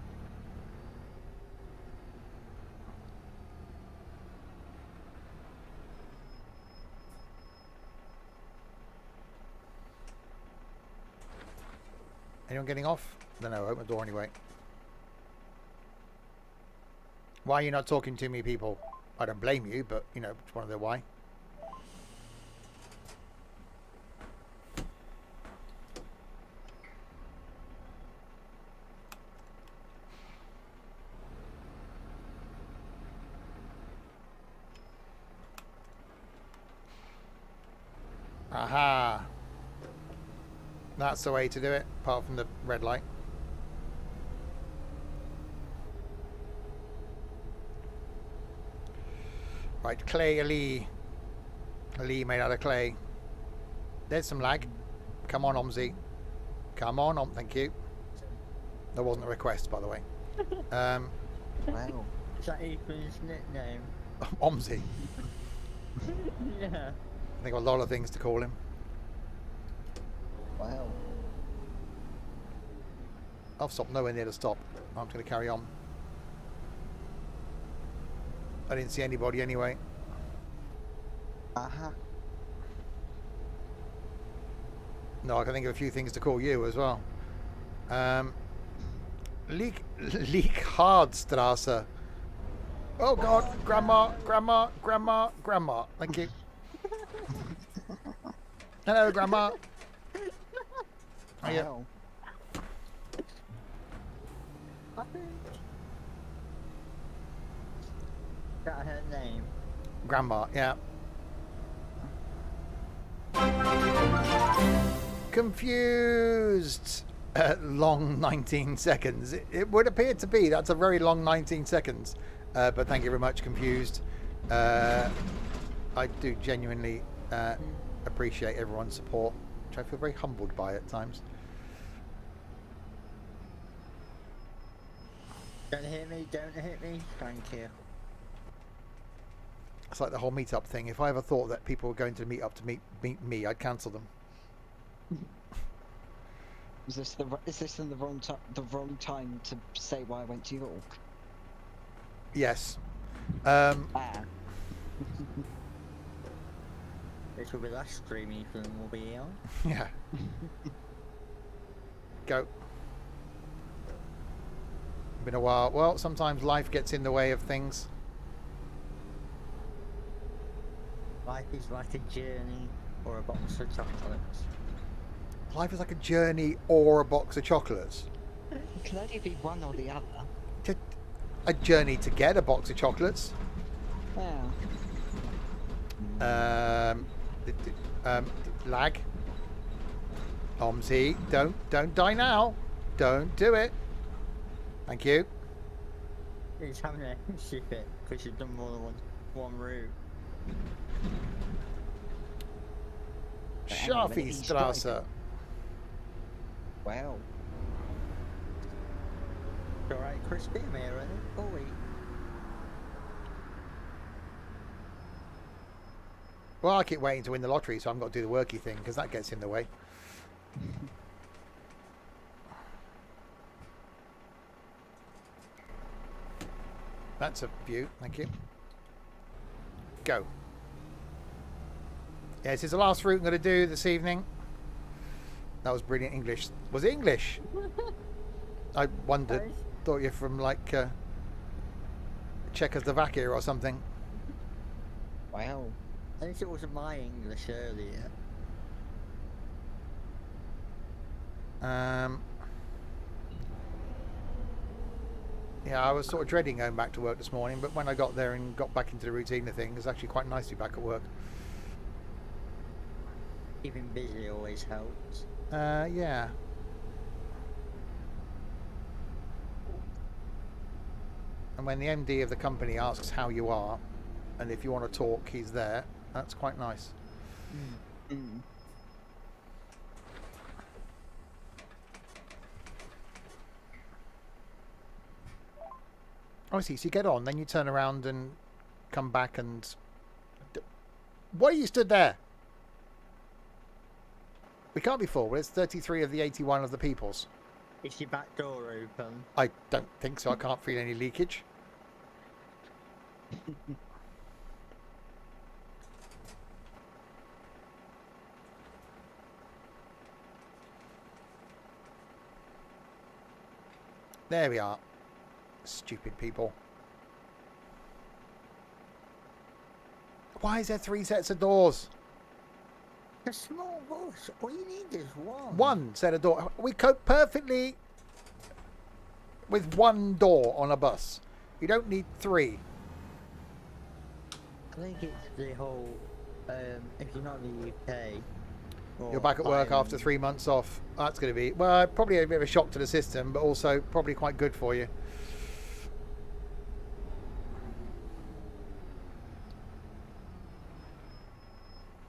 Anyone getting off? No, open the door anyway. Why are you not talking to me, people? I don't blame you, but, you know, just want to know why. Aha! That's the way to do it, apart from the red light. Right, clay Lee. Lee made out of clay. There's some lag. Come on, OMSI. Come on, thank you. That wasn't a request, by the way. Wow. Is that Ethan's nickname? OMSI. Yeah. I think a lot of things to call him. Wow. I've stopped nowhere near to stop. I'm just going to carry on. I didn't see anybody anyway. Uh-huh. No, I can think of a few things to call you as well. Hardstrasse. Oh God, Grandma. Thank you. Hello, Grandma. Hiya. Wow. Is that her name? Grandma, yeah. Confused. Long 19 seconds. It would appear to be. That's a very long 19 seconds. But thank you very much, Confused. I do genuinely appreciate everyone's support, which I feel very humbled by at times. Don't hit me, don't hit me. Thank you. It's like the whole meetup thing. If I ever thought that people were going to meet up to meet me, I'd cancel them. Is this in the wrong time to say why I went to York? Yes. Ah. This will be the last stream Ethan will be on. Yeah. Go. Been a while. Well, sometimes life gets in the way of things. Life is like a journey or a box of chocolates. Life is like a journey or a box of chocolates. It can only be one or the other. A journey to get a box of chocolates. Yeah. Lag. OMSI, don't die now. Don't do it. Thank you. It's having to ship it because you've done more than one route. Scharfiestrasse. Well. Alright, crispy am here, ready? Oh wait. Well, I keep waiting to win the lottery, so I've got to do the worky thing because that gets in the way. That's a view. Thank you. Go. Yeah, this is the last route I'm going to do this evening. That was brilliant English. Was it English? I wondered. Thought you're from like Czechoslovakia or something. Wow. I think it wasn't my English earlier. Yeah, I was sort of dreading going back to work this morning, but when I got there and got back into the routine of things, it was actually quite nice to be back at work. Keeping busy always helps. Yeah. And when the MD of the company asks how you are, and if you want to talk, he's there, that's quite nice. Mm. Oh, I see. So you get on, then you turn around and come back and... Why are you stood there? We can't be full. There's 33 of the 81 of the peoples. Is your back door open? I don't think so. I can't feel any leakage. There we are. Stupid people. Why is there 3 sets of doors? A small bus. All you need is one. One set of door. We cope perfectly with one door on a bus. You don't need 3. I think it's the whole. If you're not in the UK. You're back at work Ireland, after 3 months off. That's going to be, well, probably a bit of a shock to the system, but also probably quite good for you.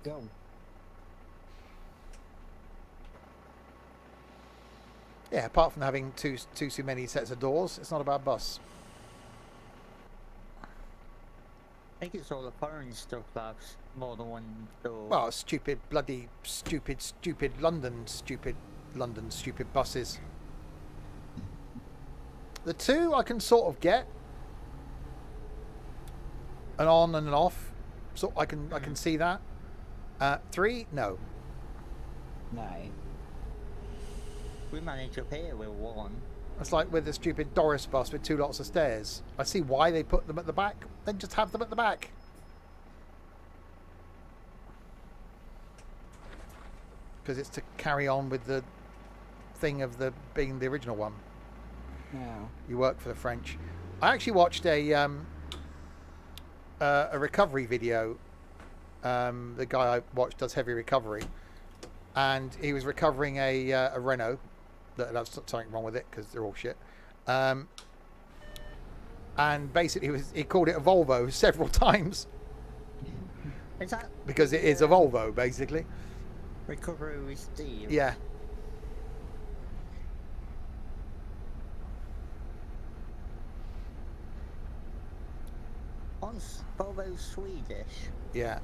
Go. Yeah, apart from having too many sets of doors, it's not a bad bus. I think it's all the foreign stuff that's more than one door. Well, stupid London, stupid buses. The 2 I can sort of get. An on and an off. So I can see that. 3, no. No. We manage up here with one. It's like with the stupid Doris bus with 2 lots of stairs. I see why they put them at the back. Then just have them at the back. Because it's to carry on with the thing of the being the original one. Yeah. You work for the French. I actually watched a recovery video. The guy I watched does heavy recovery, and he was recovering a Renault. That's something wrong with it because they're all shit. And basically, he called it a Volvo several times. Is that Because it is a Volvo, basically. recovery with Steve? Yeah. On Volvo's Swedish. Yeah.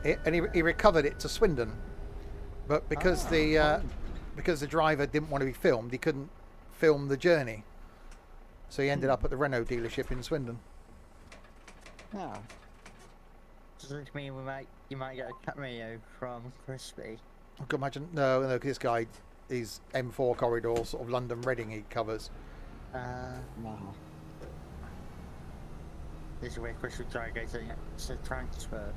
And he recovered it to Swindon, but because the driver didn't want to be filmed, he couldn't film the journey. So he ended up at the Renault dealership in Swindon. Ah, Does this mean you might get a cameo from Crispy? I can imagine. No, 'cause this guy, he's M4 corridor, sort of London Reading he covers. no. This is where Crystal try to go to transfer.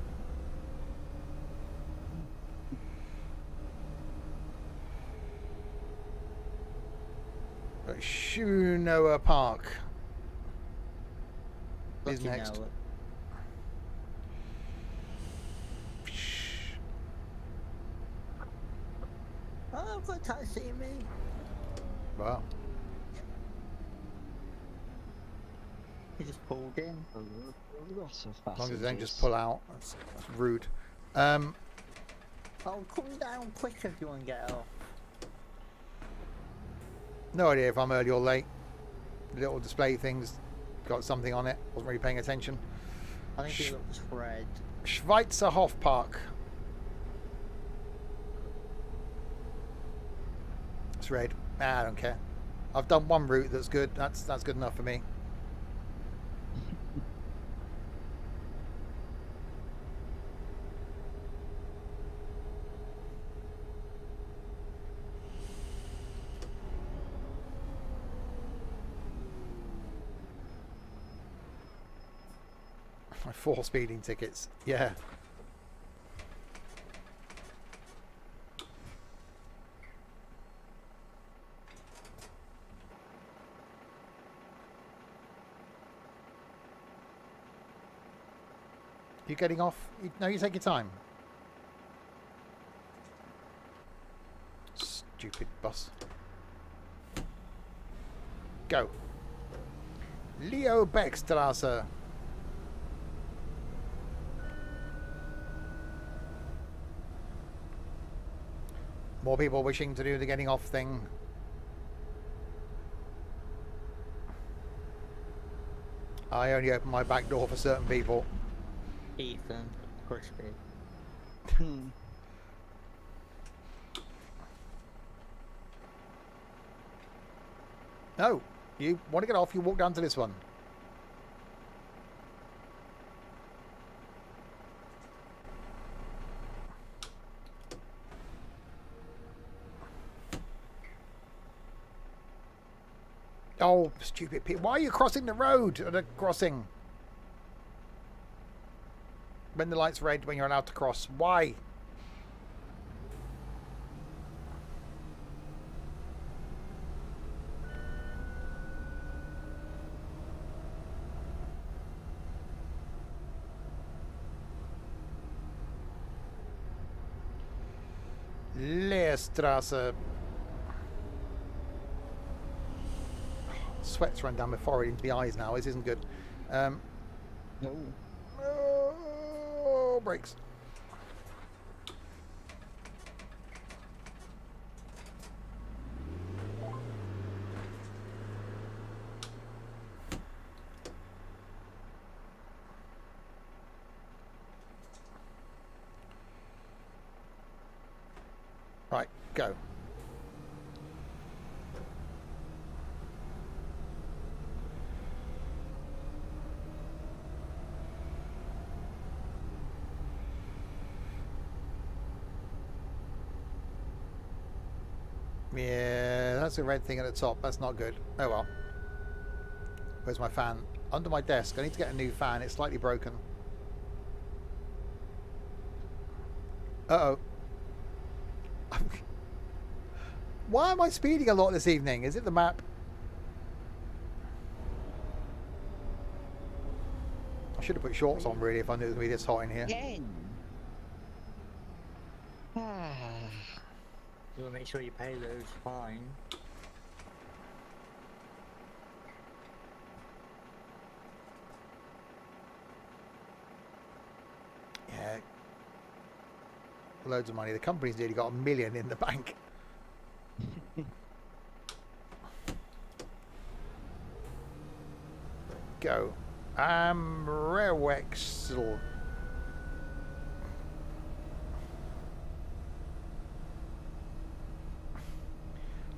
Schunoa Park is Lucky next. now. Oh, I've got time seeing me. Wow. He just pulled in. Lots of As long as they don't just passengers. pull out. That's rude. Oh, come down quick if you want to get off. No idea if I'm early or late. Little display things got something on it. Wasn't really paying attention. I think it looks red. Schweizer Hofpark. It's red. I don't care. I've done one route that's good. That's good enough for me. My 4 speeding tickets. Yeah. You getting off? No, you take your time. Stupid bus. Go. Leo Beckstrasse. More people wishing to do the getting off thing. I only open my back door for certain people. Ethan, Crispy. Hmm. No, you want to get off, you walk down to this one. Oh, stupid people. Why are you crossing the road at a crossing? When the light's red, when you're allowed to cross. Why? Leerstrasse. Sweat's run down my forehead into the eyes now. This isn't good. No. Oh, brakes. Right, go. Yeah, that's a red thing at the top. That's not good. Oh well. Where's my fan? Under my desk. I need to get a new fan. It's slightly broken. Uh-oh. Why am I speeding a lot this evening? Is it the map? I should have put shorts on really if I knew it was going to be this hot in here. Again. Ah. You want to make sure you pay those fine. Yeah. Loads of money. The company's nearly got $1 million in the bank. Go. Rewexel.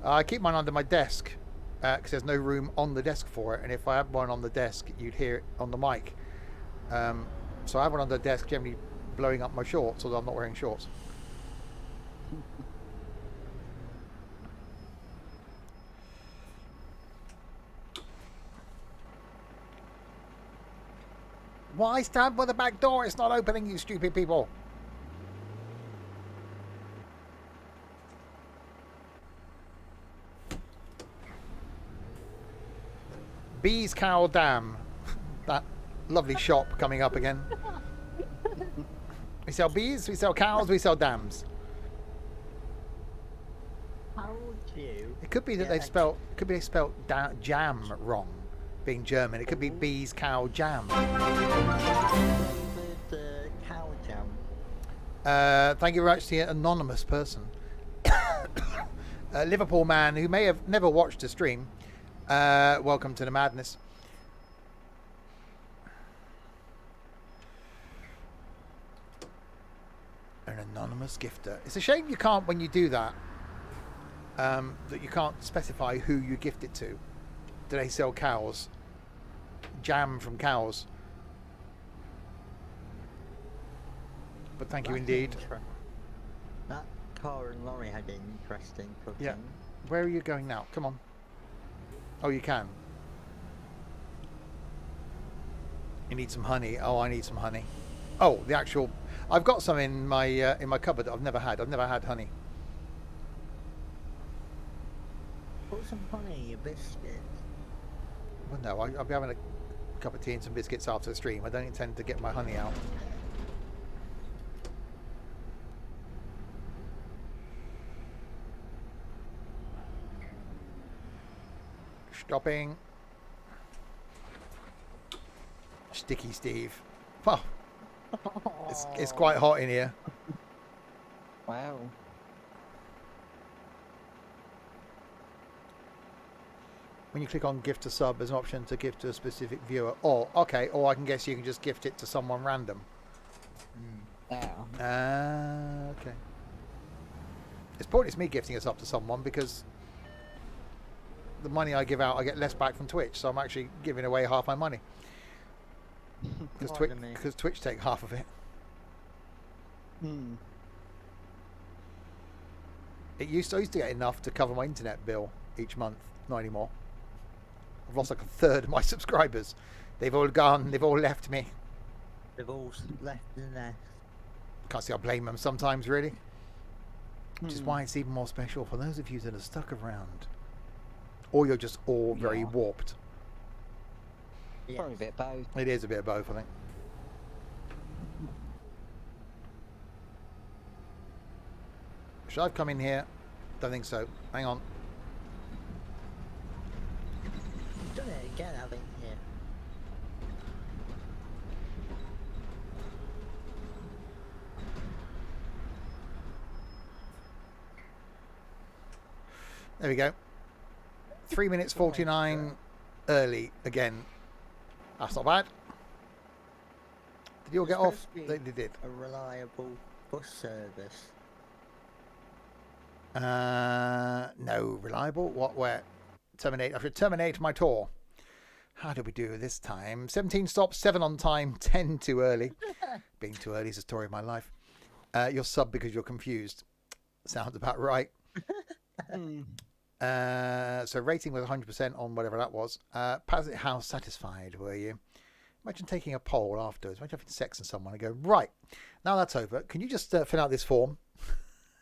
I keep mine under my desk because there's no room on the desk for it, and if I had one on the desk, you'd hear it on the mic. So I have one on the desk generally blowing up my shorts, although I'm not wearing shorts. Why stand by the back door? It's not opening, you stupid people. Bees Cow Dam. That lovely shop coming up again. We sell bees, we sell cows, we sell dams. How would you? It could be that they spelt jam wrong, being German. It could be bees cow jam. The cow jam. Thank you very much to the anonymous person. Liverpool man who may have never watched a stream. Welcome to the madness. An anonymous gifter. It's a shame you can't, when you do that, that you can't specify who you gift it to. Do they sell cows? Jam from cows. But thank you indeed. That car and lorry had an interesting cooking. Yeah. Where are you going now? Come on. Oh, you can. You need some honey. Oh, I need some honey. Oh, the actual. I've got some in my cupboard that I've never had. I've never had honey. Put some honey in your biscuit. Well, no, I'll be having a cup of tea and some biscuits after the stream. I don't intend to get my honey out. Stopping. Sticky Steve. Well, it's quite hot in here. Wow. When you click on gift a sub, there's an option to gift to a specific viewer. Or, okay, or I can guess you can just gift it to someone random. Yeah. Okay. It's pointless me gifting a sub to someone because the money I give out, I get less back from Twitch. So I'm actually giving away half my money. Because Twitch take half of it. I used to get enough to cover my internet bill each month. Not anymore. I've lost like a third of my subscribers. They've all gone. They've all left me. They've all left the nest. Can't see I blame them sometimes, really. Which is why it's even more special for those of you that are stuck around. Or you're just all very warped. Yes. Probably a bit both. It is a bit of both, I think. Should I have come in here? Don't think so. Hang on. You've done it again, haven't you? There we go. 3 minutes 49 early again. That's not bad. Did you all get off? They did. A reliable bus service. No, reliable. What? Where? Terminate. I should terminate my tour. How did we do this time? 17 stops, 7 on time, 10 too early. Being too early is the story of my life. You're sub because you're confused. Sounds about right. So rating was 100% on whatever that was. How satisfied were you? Imagine taking a poll afterwards. Imagine having sex with someone and go, right, now that's over. Can you just fill out this form?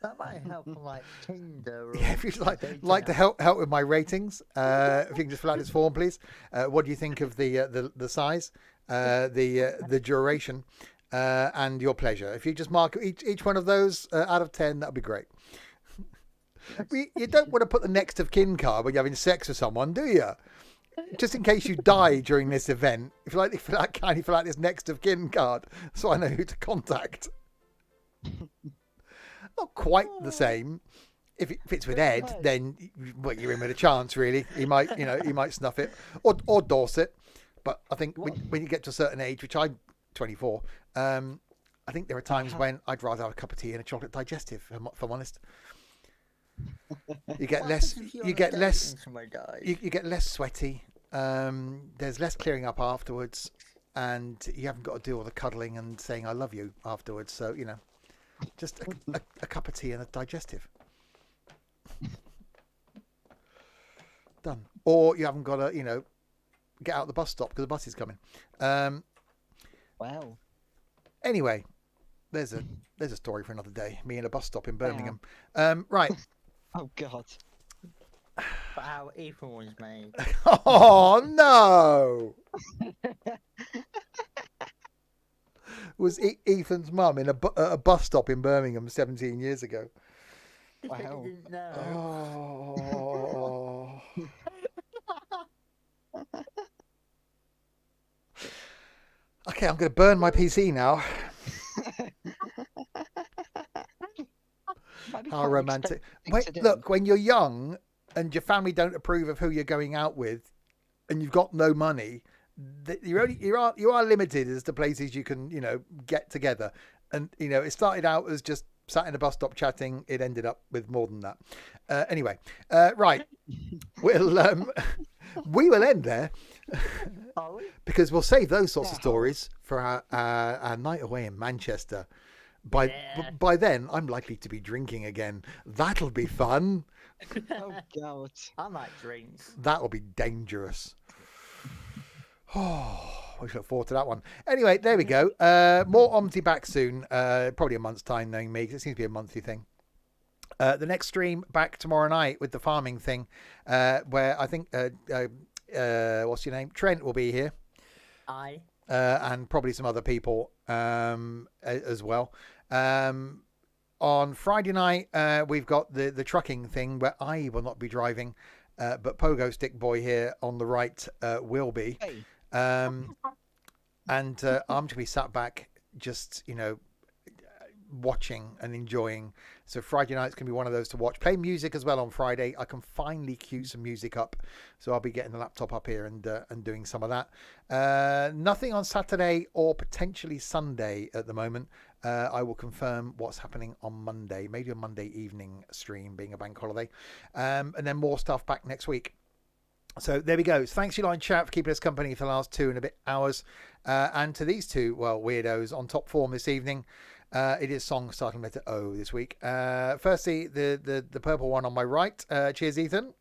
That might help on like Tinder. Or Yeah, if you'd like to help with my ratings, if you can just fill out this form, please. What do you think of the size, the duration, and your pleasure? If you just mark each one of those out of 10, that'd be great. You don't want to put the next of kin card when you're having sex with someone, do you? Just in case you die during this event, if you like to fill out this next of kin card, so I know who to contact. Not quite the same. If it's with Ed, then you're in with a chance, really. He might snuff it, or Dorset. But I think when you get to a certain age, which I'm 24, I think there are times when I'd rather have a cup of tea and a chocolate digestive. If I'm honest. You get less sweaty. There's less clearing up afterwards. and you haven't got to do all the cuddling and saying I love you afterwards. So just a cup of tea and a digestive. Done. Or you haven't got to get out the bus stop because the bus is coming. Well. Anyway, there's a story for another day. Me in a bus stop in Birmingham. Right. Oh God. But how Ethan was made. Oh no! Was Ethan's mum in a bus stop in Birmingham 17 years ago? Wow. You didn't know. Oh. Okay, I'm going to burn my PC now. How romantic. Wait, look, when you're young and your family don't approve of who you're going out with and you've got no money, you are limited as to places you can, get together. And, it started out as just sat in a bus stop chatting. It ended up with more than that. Anyway, right. We will end there because we'll save those sorts of stories for our night away in Manchester. By then, I'm likely to be drinking again. That'll be fun. Oh God! I like drinks. That'll be dangerous. Oh, we look forward to that one. Anyway, there we go. More OMSI back soon. Probably a month's time, knowing me, 'cause it seems to be a monthly thing. The next stream back tomorrow night with the farming thing, where I think what's your name? Trent will be here. Aye. And probably some other people as well. On Friday night, we've got the trucking thing where I will not be driving, but Pogo Stick Boy here on the right will be. Hey. And I'm going to be sat back just, watching and enjoying. So Friday night's going to be one of those to watch. Play music as well on Friday. I can finally cue some music up. So I'll be getting the laptop up here and doing some of that. Nothing on Saturday or potentially Sunday at the moment. I will confirm what's happening on Monday. Maybe a Monday evening stream being a bank holiday. And then more stuff back next week. So there we go. So thanks, Uline Chat, for keeping us company for the last 2 and a bit hours. And to these two, weirdos on top form this evening. It is song starting letter O this week. Firstly, the purple one on my right. Cheers, Ethan.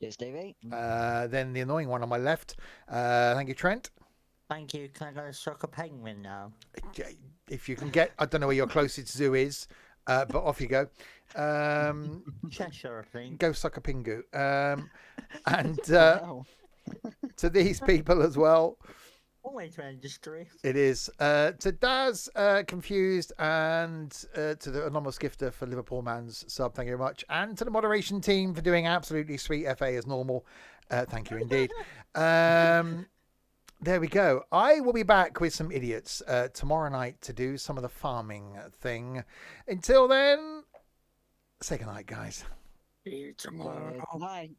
Yes, Davey. Then the annoying one on my left. Thank you, Trent. Thank you. Can I go suck a penguin now? If you can get, I don't know where your closest zoo is, but off you go. Cheshire, I think. Go suck a pingu. And Wow. to these people as well. Always to industry. It is. To Daz, Confused, and to the Anonymous Gifter for Liverpool Man's sub, thank you very much. And to the moderation team for doing absolutely sweet FA as normal. Thank you indeed. There we go. I will be back with some idiots tomorrow night to do some of the farming thing. Until then, say goodnight, guys. See you tomorrow. Good night.